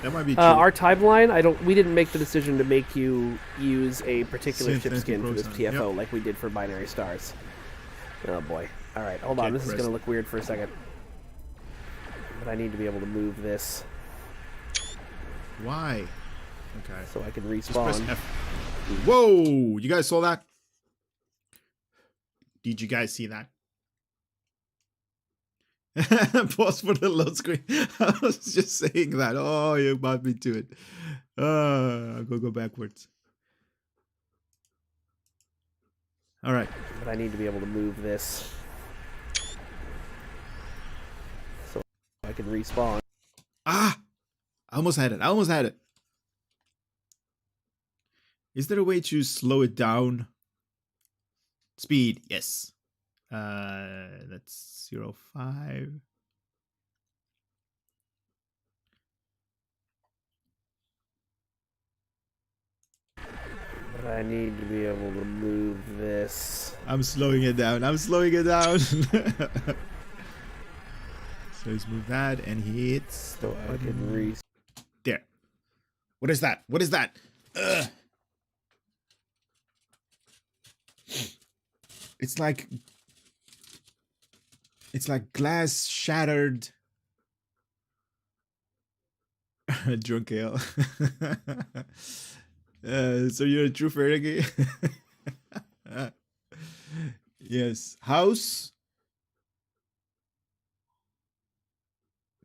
S1: That might be true.
S3: our timeline. We didn't make the decision to make you use a particular
S1: Synth
S3: ship skin for this
S1: anti-proton,
S3: TFO like we did for Binary Stars. Oh boy. All right, hold on.
S1: Get
S3: This is
S1: pressed.
S3: going to look weird for a second. But I need to be able to move this
S1: Why? Okay.
S3: so I can
S1: Just press
S3: respawn.
S1: F. Whoa! You guys saw that? Did you guys see that? Pause for the load screen. I was just saying that. Oh, you brought me to it. I'll go backwards. All right.
S3: But I need to be able to move this so I can respawn.
S1: Ah! I almost had it. Is there a way to slow it down? Speed, yes. That's 0.5.
S3: But I need to be able to move this.
S1: I'm slowing it down. So let's move that and hit.
S3: So I can
S1: There. What is that? Ugh. It's like glass shattered. Drunk ale. So you're a true Fergie? Yes. House.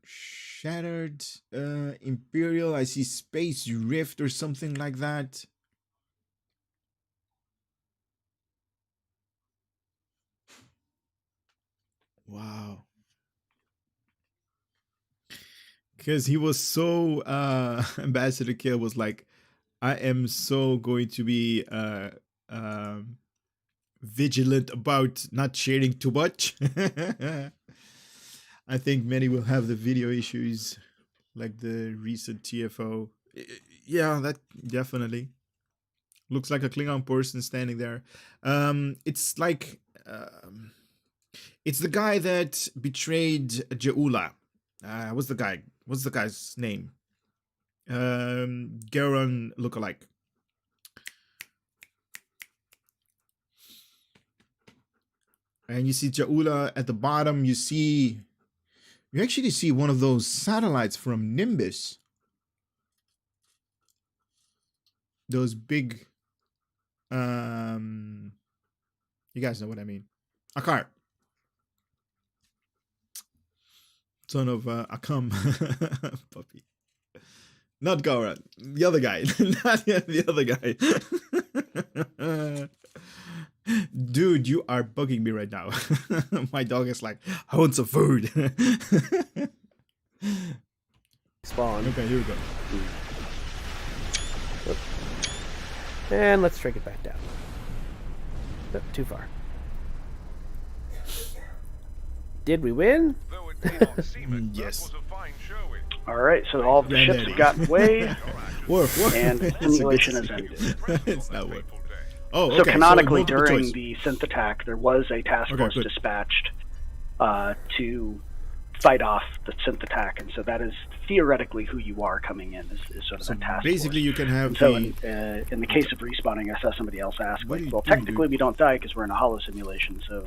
S1: Shattered. Imperial. I see space rift or something like that. Wow. Because he was so Ambassador Kill was like, I am so going to be vigilant about not sharing too much. I think many will have the video issues like the recent TFO. Yeah, that definitely looks like a Klingon person standing there. It's like it's the guy that betrayed Jaula. What's the guy's name? Garon lookalike. And you see Jaula at the bottom. You actually see one of those satellites from Nimbus. Those big, you guys know what I mean. Akar. Son of Akam. Puppy. Not Gora. The other guy. Not the other guy. Dude, you are bugging me right now. My dog is like, I want some food.
S3: Spawn.
S1: Okay, here we go.
S3: And let's drag it back down. Oh, too far. Did we win?
S5: Though it may not seem it,
S1: Yes.
S5: that was a fine showing.
S4: All right, so all of the ships have gotten away, and the simulation has ended.
S1: It's not work. Oh,
S4: So
S1: okay.
S4: canonically,
S1: multiple
S4: during
S1: choice.
S4: the synth attack, there was a task force
S1: good.
S4: dispatched to fight off the synth attack, and so that is theoretically who you are coming in, is sort of
S1: So
S4: that task
S1: basically,
S4: force.
S1: you can have
S4: So
S1: the.
S4: in the case of respawning, I saw somebody else ask,
S1: What
S4: like,
S1: are you
S4: well,
S1: doing,
S4: technically
S1: dude?
S4: we don't die because we're in a holo simulation, so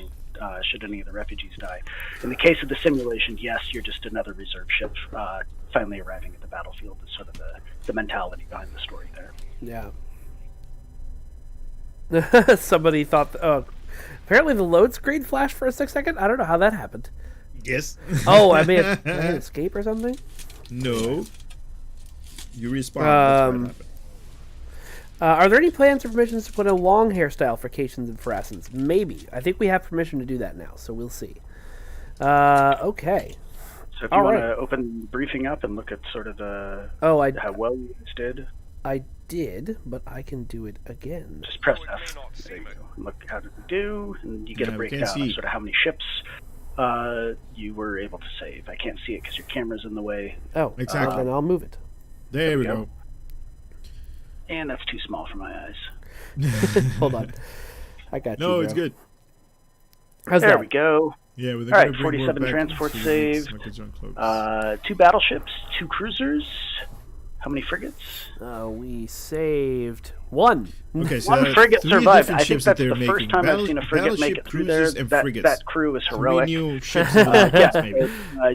S4: should any of the refugees die? In the case of the simulation, yes, you're just another reserve ship finally arriving at the battlefield is sort of the mentality behind the story there.
S3: Yeah. Somebody thought... apparently the load screen flashed for a 6 second. I don't know how that happened.
S1: Yes.
S3: Oh, I may have escape or something?
S1: No. You respawn. That's what happened.
S3: Are there any plans or permissions to put a long hairstyle for Cations and Pharasans? Maybe. I think we have permission to do that now, so we'll see. Okay.
S4: So if you
S3: All
S4: want
S3: right.
S4: to open the briefing up and look at sort of
S3: Oh,
S4: how well you guys did,
S3: I did, but I can do it again.
S4: just press
S5: Though it may
S4: F.
S5: not
S4: There you
S5: seem it.
S4: go. Look, how did we do? And you get
S1: Yeah,
S4: a
S1: we can
S4: breakdown
S1: see.
S4: of sort of how many ships you were able to save. I can't see it because your camera's in the way,
S3: Oh,
S1: Exactly.
S3: then I'll move it.
S1: There we
S4: go.
S1: go.
S4: and that's too small for my eyes.
S3: Hold on. I got you,
S1: No,
S3: bro.
S1: it's good.
S3: How's
S4: There
S3: that?
S4: we go.
S1: Yeah, with
S4: All right, 47 transport saved. 2 battleships, 2 cruisers. How many frigates?
S3: We saved one.
S1: Okay, so
S4: One frigate
S1: 3
S4: survived.
S1: different
S4: I think
S1: ships that
S4: that's
S1: they're
S4: the first
S1: making.
S4: time I've seen a frigate make it through there.
S1: cruisers, and frigates.
S4: That crew is
S1: 3
S4: heroic.
S1: new ships in the
S4: Yeah,
S1: maybe.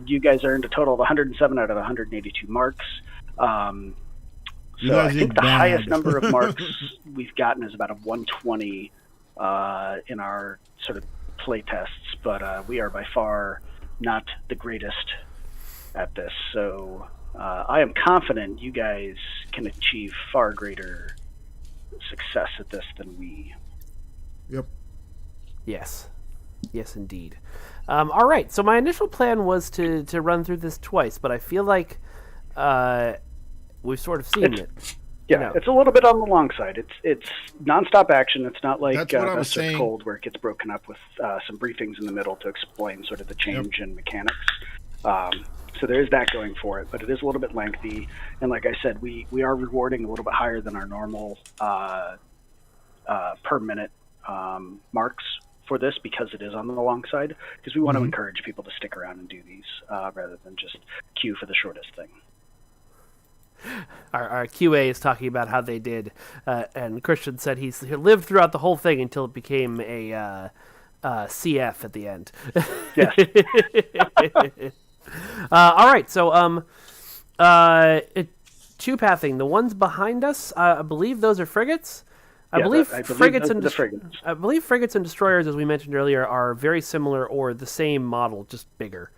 S4: you guys earned a total of 107 out of 182 marks.
S1: You
S4: So I
S1: guys
S4: think
S1: did
S4: the
S1: bad.
S4: highest number of marks we've gotten is about a 120 in our sort of play tests, but we are by far not the greatest at this. So I am confident you guys can achieve far greater success at this than we.
S1: Yep.
S3: Yes. Yes, indeed. All right, so my initial plan was to run through this twice, but I feel like we've sort of seen it.
S4: Yeah,
S3: No.
S4: it's a little bit on the long side. It's nonstop action. It's not like
S1: That's what I was
S4: Best of
S1: saying.
S4: Cold, where it gets broken up with some briefings in the middle to explain sort of the change in mechanics. So there is that going for it, but it is a little bit lengthy. And like I said, we are rewarding a little bit higher than our normal per minute marks for this because it is on the long side. Because we want to encourage people to stick around and do these rather than just queue for the shortest thing.
S3: Our QA is talking about how they did, and Christian said he lived throughout the whole thing until it became a CF at the end.
S4: Yes.
S3: All right, so two pathing. The ones behind us, I believe those are frigates. I believe frigates
S4: those
S3: and
S4: are the frigates.
S3: I believe frigates and destroyers, as we mentioned earlier, are very similar or the same model, just bigger.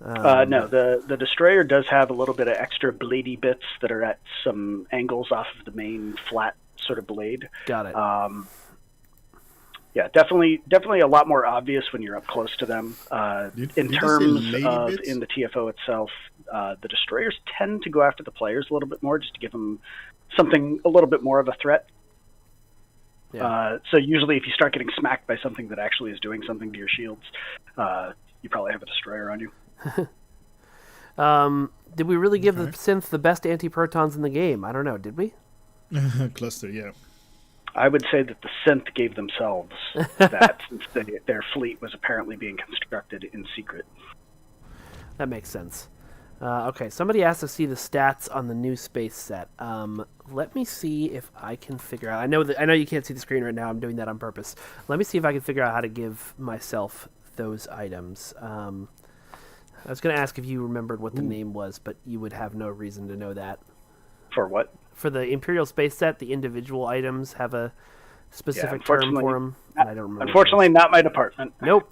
S4: No, the destroyer does have a little bit of extra bladey bits that are at some angles off of the main flat sort of blade.
S3: Got it.
S4: Yeah, definitely a lot more obvious when you're up close to them.
S1: Did
S4: In
S1: you say
S4: terms
S1: lady
S4: of
S1: bits?
S4: in the TFO itself, the destroyers tend to go after the players a little bit more, just to give them something a little bit more of a threat.
S3: Yeah.
S4: So usually, if you start getting smacked by something that actually is doing something to your shields, you probably have a destroyer on you.
S3: Did we really give the synth the best anti-protons in the game? I don't know. Did we?
S1: Cluster, yeah.
S4: I would say that the synth gave themselves that, since their fleet was apparently being constructed in secret.
S3: That makes sense. Okay, somebody asked to see the stats on the new space set. Let me see if I can figure out. I know you can't see the screen right now. I'm doing that on purpose. Let me see if I can figure out how to give myself those items. I was going to ask if you remembered what the name was, but you would have no reason to know that.
S4: For what?
S3: For the Imperial space set, the individual items have a specific term for them. I don't remember.
S4: Unfortunately, not my department.
S3: Nope.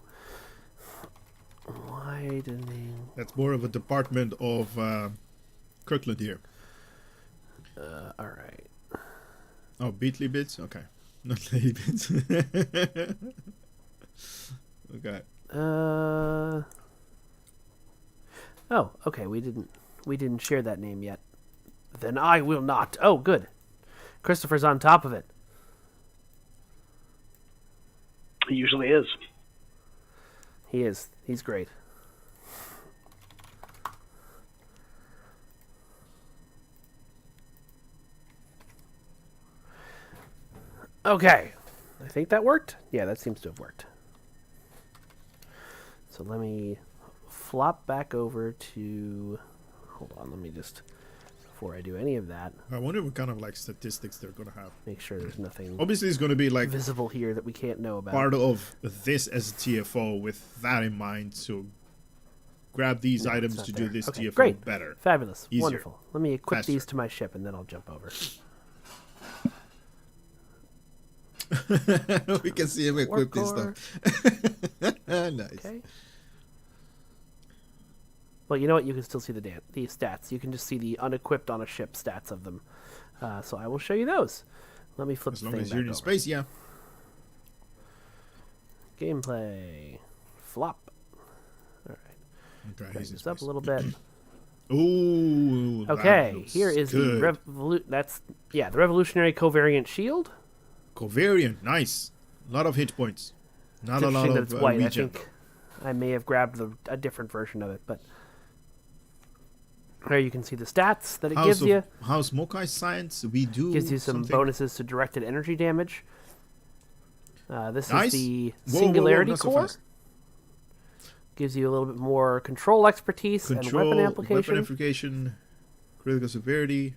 S3: Widening.
S1: That's more of a department of Kirkland here.
S3: All right.
S1: Oh, Beatley bits? Okay. Not lady bits. Okay.
S3: Oh, okay. We didn't share that name yet. Then I will not. Oh, good. Christopher's on top of it.
S4: He usually is.
S3: He is. He's great. Okay. I think that worked. Yeah, that seems to have worked. So let me flop back over to... Hold on, let me just... Before I do any of that...
S1: I wonder what kind of like statistics they're going to have.
S3: Make sure there's nothing...
S1: Obviously, it's going to be like...
S3: visible here that we can't know about.
S1: Part of this as a TFO with that in mind. So grab these items to do this
S3: okay,
S1: TFO
S3: great.
S1: better.
S3: Fabulous.
S1: Easier.
S3: Wonderful. Let me equip
S1: Faster.
S3: these to my ship and then I'll jump over.
S1: We can see him equip this stuff. Nice.
S3: Okay. Well, you know what? You can still see the stats. You can just see the unequipped on a ship stats of them. So I will show you those. Let me flip
S1: As
S3: the
S1: long
S3: thing
S1: as
S3: back
S1: you're in
S3: over.
S1: space, yeah.
S3: Gameplay. Flop. All right.
S1: Okay,
S3: Bring
S1: he's in
S3: this up
S1: space.
S3: a little bit.
S1: Ooh. that
S3: Okay,
S1: looks
S3: here is
S1: good.
S3: the Revolutionary Covariant Shield.
S1: Covariant, nice. A lot of hit points. Not
S3: It's
S1: a lot
S3: interesting that
S1: of
S3: it's white. I
S1: regen.
S3: think I may have grabbed a different version of it, but there you can see the stats that it gives you.
S1: House Mokai Science, we do
S3: Gives you some
S1: something.
S3: bonuses to directed energy damage. This
S1: Nice.
S3: is the
S1: Whoa,
S3: Singularity
S1: not so
S3: Core.
S1: fast.
S3: Gives you a little bit more control expertise and weapon application.
S1: Critical severity,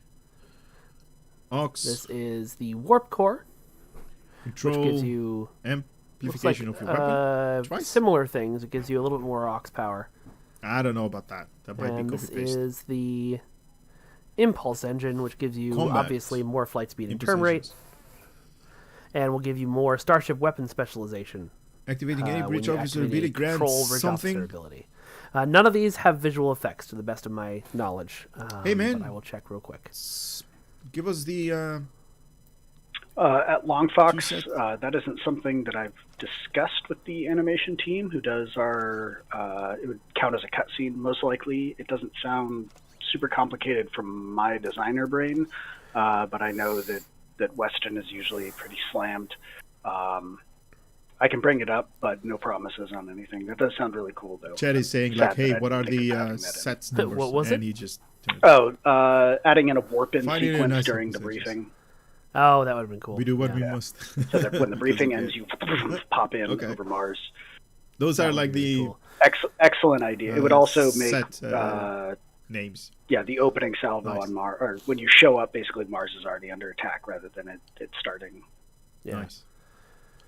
S1: Ox,
S3: This is the Warp Core,
S1: control,
S3: which gives you
S1: amplification of your weapon. Twice?
S3: similar things. It gives you a little bit more Ox power.
S1: I don't know about that. That might
S3: And
S1: be
S3: this
S1: copy paste.
S3: is the Impulse Engine, which gives you
S1: Combat.
S3: obviously more flight speed and turn rate, and will give you more Starship weapon specialization.
S1: Activating any
S3: when
S1: bridge
S3: you
S1: officer
S3: activate a
S1: ability grants
S3: control bridge officer
S1: something.
S3: ability. None of these have visual effects, to the best of my knowledge.
S1: Hey, man.
S3: But I will check real quick.
S1: Give us the.
S4: At Longfox,
S1: 2 sets.
S4: that isn't something that I've discussed with the animation team who does our... it would count as a cutscene, most likely. It doesn't sound super complicated from my designer brain, but I know that Weston is usually pretty slammed. I can bring it up, but no promises on anything. That does sound really cool, though.
S1: Chat is saying,
S4: Sad
S1: like,
S4: that
S1: hey,
S4: I
S1: what are
S4: didn't think of
S1: the
S4: having that in.
S1: sets numbers?
S3: What was
S1: and
S3: it?
S1: he just.
S4: Adding in a warp-in
S1: Finding it
S4: sequence
S1: nice
S4: during the
S1: conversations.
S4: briefing.
S3: Oh, that would have been cool.
S1: We do what
S3: Yeah.
S1: we must.
S4: So that when the briefing ends, you pop in
S1: Okay.
S4: over Mars.
S1: Those
S3: That
S1: are
S3: would
S1: like
S3: be really
S1: the
S3: cool.
S4: Excellent idea. It would also make
S1: set, names.
S4: the opening salvo
S1: Nice.
S4: on Mars, or when you show up, basically Mars is already under attack rather than it starting.
S3: Yeah.
S1: Nice.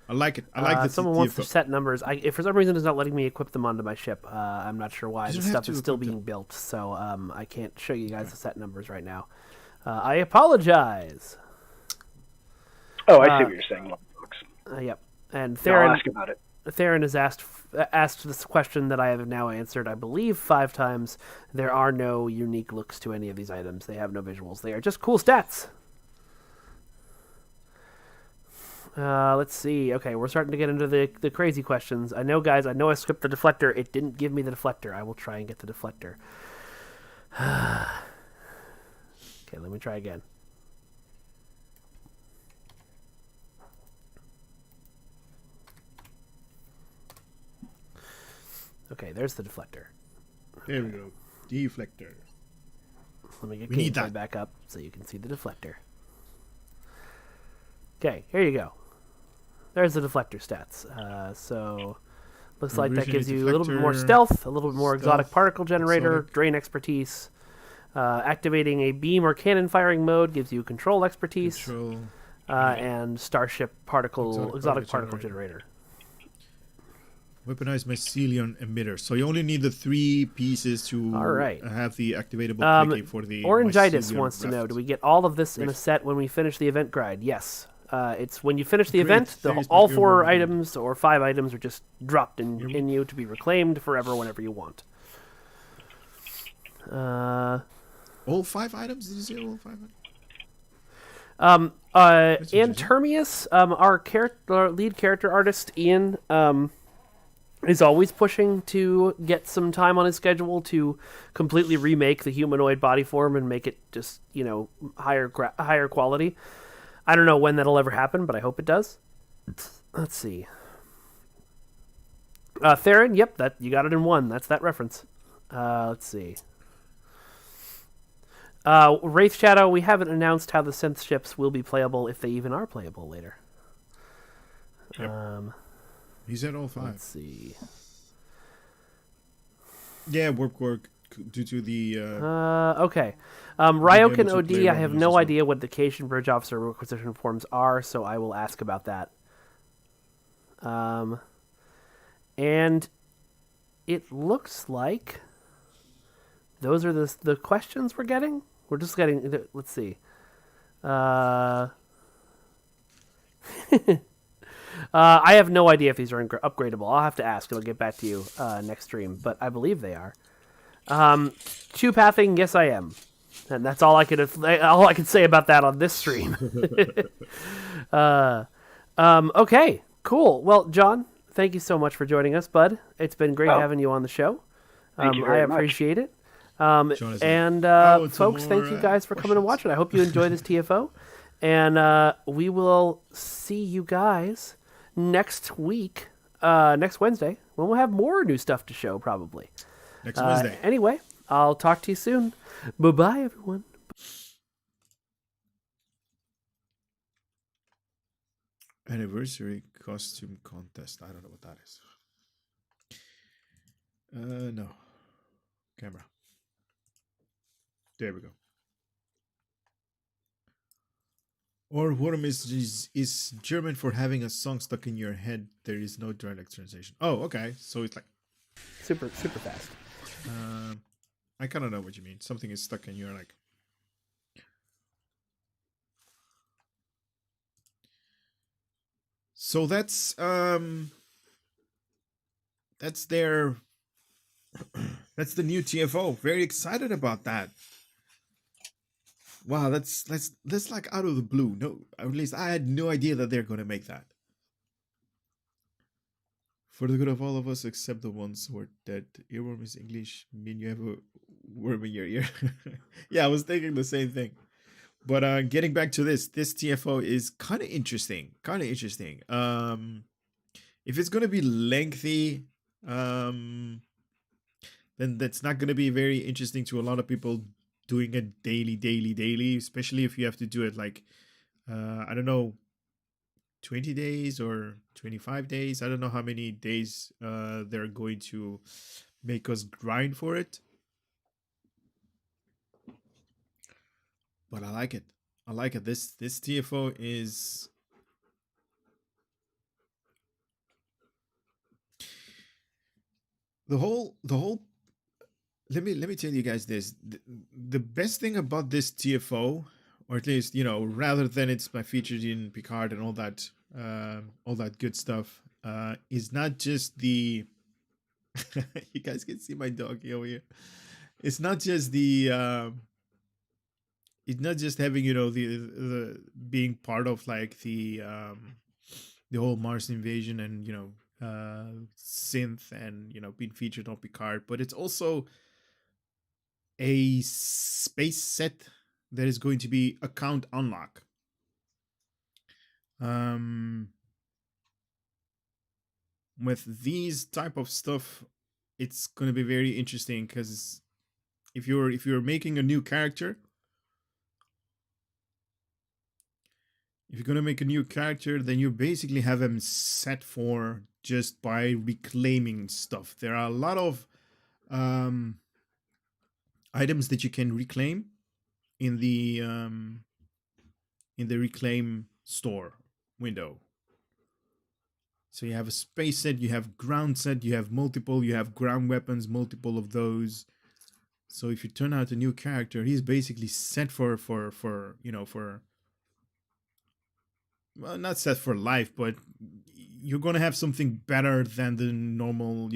S1: I like it. I like that.
S3: Someone wants to set numbers. If for some reason it's not letting me equip them onto my ship. I'm not sure why.
S1: You
S3: The
S1: don't have
S3: stuff
S1: to
S3: is still
S1: equip them.
S3: being built, so I can't show you guys the set numbers right now. I apologize.
S4: Oh, I see what you're saying.
S3: Yep. And
S4: I'll
S3: Theron,
S4: ask about it.
S3: Theron has asked this question that I have now answered, I believe, 5 times. There are no unique looks to any of these items. They have no visuals. They are just cool stats. Let's see. Okay, we're starting to get into the crazy questions. I know, guys, I skipped the deflector. It didn't give me the deflector. I will try and get the deflector. Okay, let me try again. Okay, there's the deflector.
S1: There we go. Deflector.
S3: Let me get
S1: We need
S3: gameplay
S1: that.
S3: back up so you can see the deflector. Okay, here you go. There's the deflector stats. So Looks like that
S1: Revolutionary
S3: gives you a little bit more
S1: deflector,
S3: stealth, a little bit more exotic
S1: stealth,
S3: particle generator,
S1: exotic.
S3: drain expertise. Activating a beam or cannon firing mode gives you control expertise.
S1: Control.
S3: And starship
S1: Exotic
S3: exotic
S1: particle
S3: particle generator.
S1: Weaponized mycelium emitter. So you only need the 3 pieces to
S3: All right.
S1: have the activatable quickie for the
S3: Orangitis
S1: mycelium
S3: wants to know,
S1: raft.
S3: do we get all of this in a
S1: Rift.
S3: set when we finish the event guide? Yes. It's when you finish the
S1: Great.
S3: event,
S1: There's
S3: all
S1: my
S3: 4
S1: earworm.
S3: items or 5 items are just dropped in you to be reclaimed forever whenever you want.
S1: All 5 items? Did you say all 5 items? interesting.
S3: Antermius, our lead character artist, Ian, is always pushing to get some time on his schedule to completely remake the humanoid body form and make it just, higher quality. I don't know when that'll ever happen, but I hope it does. Let's see. Theron, yep, that you got it in 1. That's that reference. Let's see. Wraith Shadow, we haven't announced how the synth ships will be playable, if they even are playable later.
S1: Yep. He said all 5.
S3: Let's see.
S1: Yeah, work due to the
S3: Okay.
S1: able
S3: Ryokan
S1: to
S3: OD,
S1: play
S3: I have
S1: Romulus
S3: no
S1: as well.
S3: idea what the Cation Bridge Officer requisition forms are, so I will ask about that. And it looks like those are the questions we're getting. We're just getting. Let's see. I have no idea if these are upgradable. I'll have to ask. I'll get back to you next stream, but I believe they are. Chew pathing, yes, I am, and that's all I can say about that on this stream. Okay, cool. Well, John, thank you so much for joining us, bud. It's been great having you on the show.
S4: Thank you
S3: I
S4: very much.
S3: appreciate it.
S1: Jonathan.
S3: And
S1: Oh,
S3: folks,
S1: some
S3: thank
S1: more,
S3: you guys for coming and watching. I hope you enjoy this TFO. And we will see you guys next week, next Wednesday, when we'll have more new stuff to show, probably.
S1: next Wednesday.
S3: Anyway, I'll talk to you soon. Bye-bye, everyone.
S1: Anniversary costume contest. I don't know what that is. No. Camera. There we go. Or worm is German for having a song stuck in your head. There is no direct translation. Oh, okay. So it's like
S3: Super fast.
S1: I kind of know what you mean. Something is stuck in your like. So that's their that's the new TFO. Very excited about that. Wow, that's like out of the blue. No, at least I had no idea that they're gonna make that. For the good of all of us, except the ones who are dead. Earworm is English. Mean you have a worm in your ear. Yeah, I was thinking the same thing. But getting back to this TFO is kind of interesting. If it's gonna be lengthy, then that's not gonna be very interesting to a lot of people doing it daily, especially if you have to do it like I don't know, 20 days or 25 days. I don't know how many days they're going to make us grind for it. But I like it. This TFO is the whole let me tell you guys this. The best thing about this TFO, or at least, rather than it's my featured in Picard and all that good stuff, is not just the you guys can see my doggy over here. It's not just the it's not just having, the being part of like the whole Mars invasion and synth and being featured on Picard, but it's also a space set that is going to be account unlock. With these type of stuff, it's going to be very interesting, because if you're making a new character, if you're going to make a new character, then you basically have him set for just by reclaiming stuff. There are a lot of items that you can reclaim in the reclaim store window. So you have a space set, you have ground set, you have multiple, you have ground weapons, multiple of those. So if you turn out a new character, he's basically set for well, not set for life, but you're gonna have something better than the normal,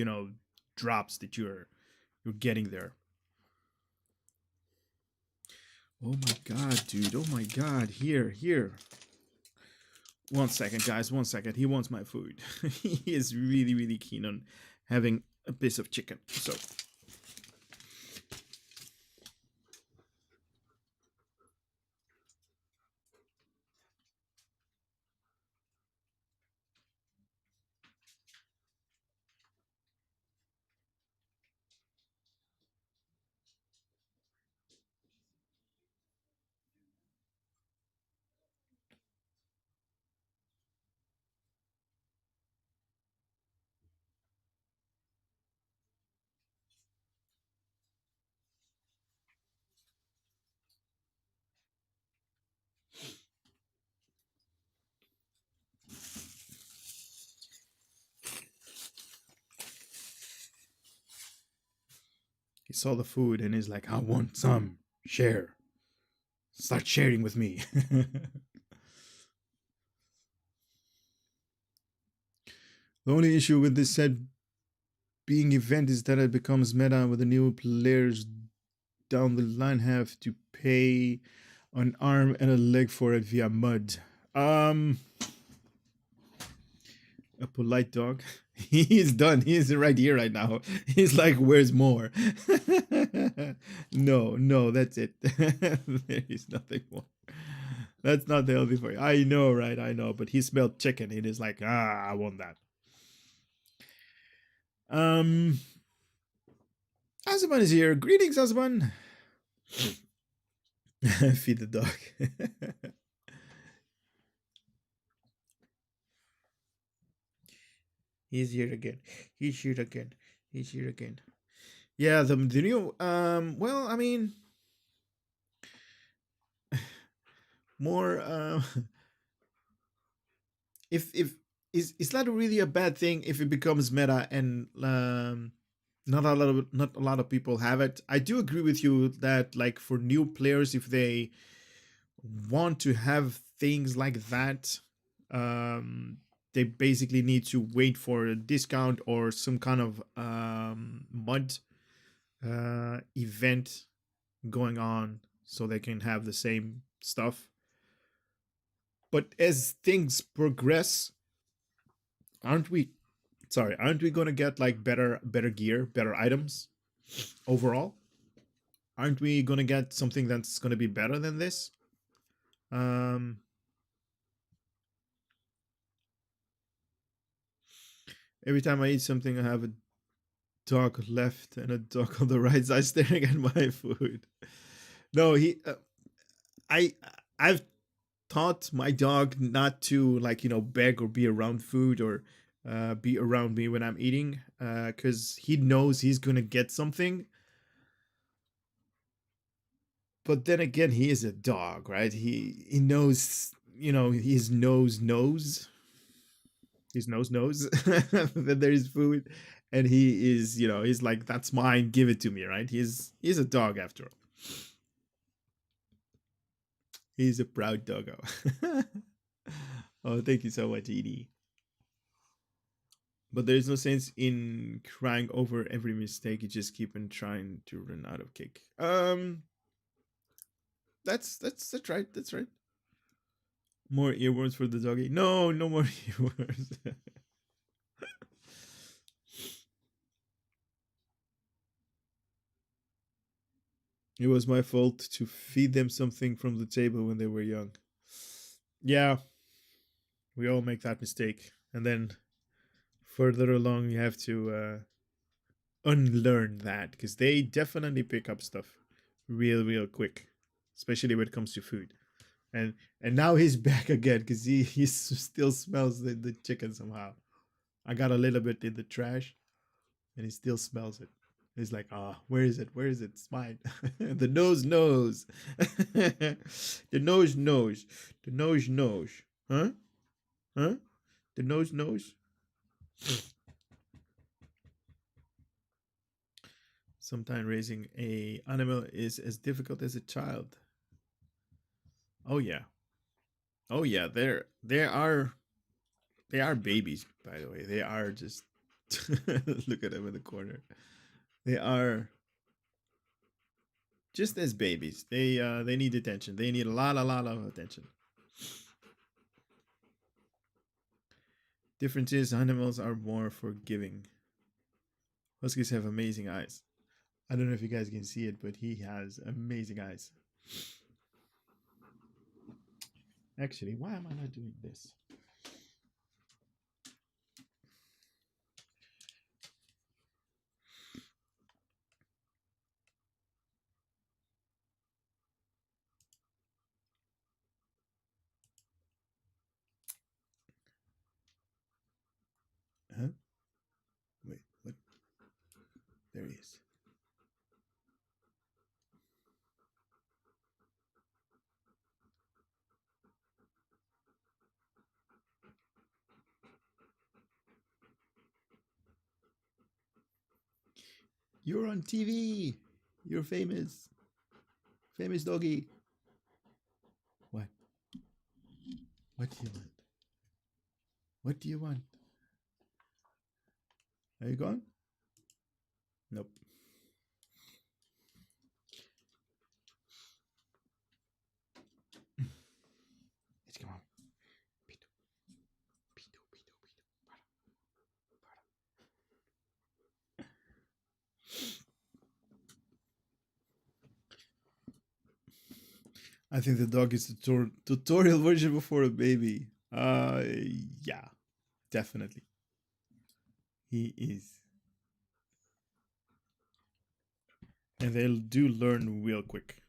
S1: drops that you're getting there. Oh my god, dude! Oh my god! Here. 1 second, guys. 1 second. He wants my food. He is really, really keen on having a piece of chicken. So. He saw the food and he's like, I want some. Share. Start sharing with me. The only issue with this set being event is that it becomes meta with the new players down the line have to pay an arm and a leg for it via mud. A polite dog. He's done. He's right here right now. He's like, where's more? No, that's it. There is nothing more. That's not healthy for you. I know, right? I know. But he smelled chicken. It is like, I want that. Azaban is here. Greetings, Azaban. Feed the dog. He's here again. He's here again. He's here again. Yeah, the new well, I mean, more if it's not really a bad thing if it becomes meta and not a lot of people have it. I do agree with you that, like, for new players, if they want to have things like that, they basically need to wait for a discount or some kind of mud event going on so they can have the same stuff. But as things progress, aren't we gonna get like better gear, better items overall? Aren't we gonna get something that's gonna be better than this? Every time I eat something, I have a dog left and a dog on the right side staring at my food. No, I've taught my dog not to, like, beg or be around food or be around me when I'm eating, because he knows he's gonna get something. But then again, he is a dog, right? He knows, his nose knows. His nose knows that there is food, and he is, he's like, that's mine, give it to me, right? He's a dog after all. He's a proud doggo. Oh, thank you so much, Edie. But there is no sense in crying over every mistake. You just keep on trying to run out of cake. That's right. That's right. More earworms for the doggy. No more earworms. It was my fault to feed them something from the table when they were young. Yeah, we all make that mistake. And then further along, you have to unlearn that, because they definitely pick up stuff real quick, especially when it comes to food. And now he's back again because he still smells the chicken somehow. I got a little bit in the trash, and he still smells it. He's like, where is it? Where is it? It's mine. The nose knows. The nose knows. The nose knows. Huh? Huh? The nose knows. Sometimes raising a animal is as difficult as a child. Oh yeah. Oh yeah. They are babies, by the way. They are just look at them in the corner. They are just as babies. They need attention. They need a lot of attention. Difference is animals are more forgiving. Huskies have amazing eyes. I don't know if you guys can see it, but he has amazing eyes. Actually, why am I not doing this? Huh? Wait, what? There he is. You're on TV. You're famous. Famous doggy. What? What do you want? What do you want? Are you gone? Nope. Let's come on. Pito. Pito, pito, pito. Para. Para. I think the dog is the tutorial version before a baby. Yeah, definitely. He is. And they do learn real quick.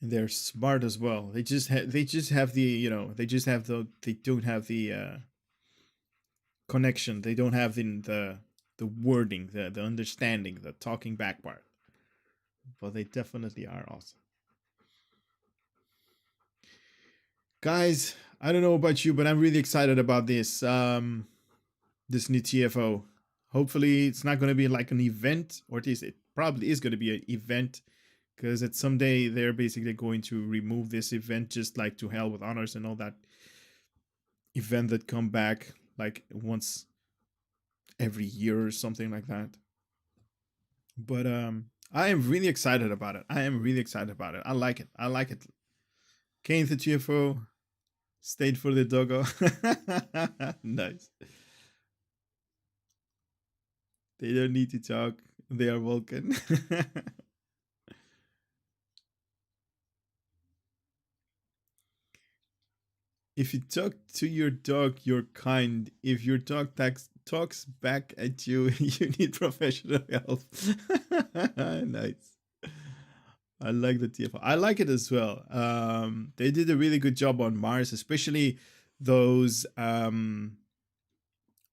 S1: And they're smart as well. They just have the they don't have the connection. They don't have the wording, the understanding, the talking back part. But they definitely are awesome. Guys, I don't know about you, but I'm really excited about this this new TFO. Hopefully it's not going to be like an event, or at least it probably is going to be an event, because at someday they're basically going to remove this event, just like To Hell with Honors and all that event that come back like once every year or something like that. But I am really excited about it. I like it. Came to TFO, stayed for the doggo. Nice. They don't need to talk. They are Vulcan. If you talk to your dog, you're kind. If your dog talks back at you, you need professional help. Nice. I like the TFO. I like it as well. They did a really good job on Mars, especially those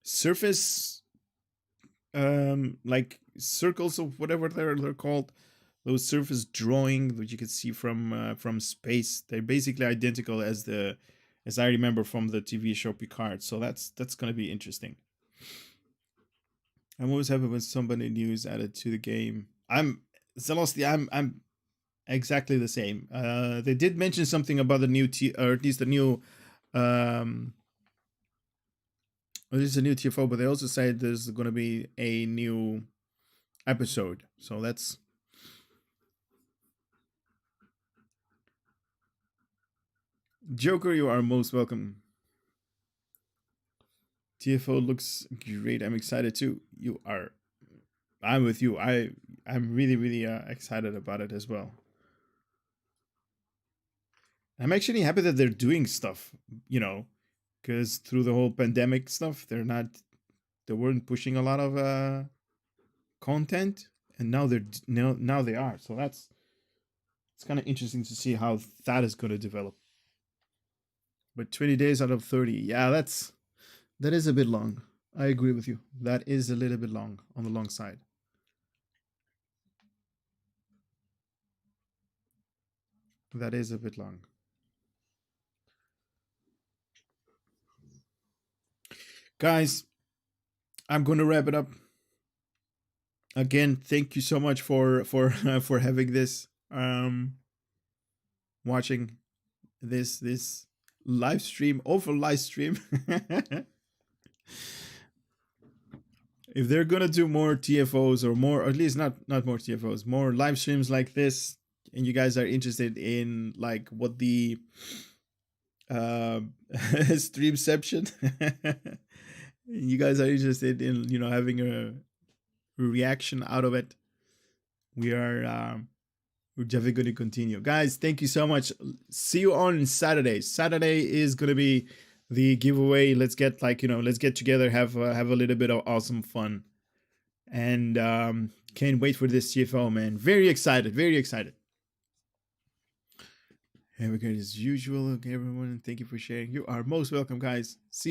S1: surface like circles of whatever they're called. Those surface drawing that you can see from space. They're basically identical as I remember from the TV show Picard. So that's gonna be interesting. I'm always happy when somebody new is added to the game. I'm exactly the same. They did mention something about the new or at least the new there's a new TFO, but they also said there's going to be a new episode. So that's Joker. You are most welcome. TFO looks great. I'm excited too. You are. I'm with you. I'm really excited about it as well. I'm actually happy that they're doing stuff. Because through the whole pandemic stuff, they weren't pushing a lot of content, and now they are. So it's kind of interesting to see how that is going to develop. But 20 days out of 30, yeah, that is a bit long. I agree with you. That is a little bit long, on the long side. That is a bit long. Guys, I'm going to wrap it up. Again, thank you so much for for having this, watching this live stream over live stream. If they're gonna do more TFOs or more, or at least not more TFOs, more live streams like this, and you guys are interested in like what the streamception, you guys are interested in, you know, having a reaction out of it, we're definitely going to continue. Guys, thank you so much. See you on Saturday. Saturday is going to be the giveaway. Let's get, like, you know, let's get together, have a little bit of awesome fun, and can't wait for this TFO, man. Very excited, very excited. Have a great as usual. Okay, everyone, thank you for sharing. You are most welcome, guys. See you.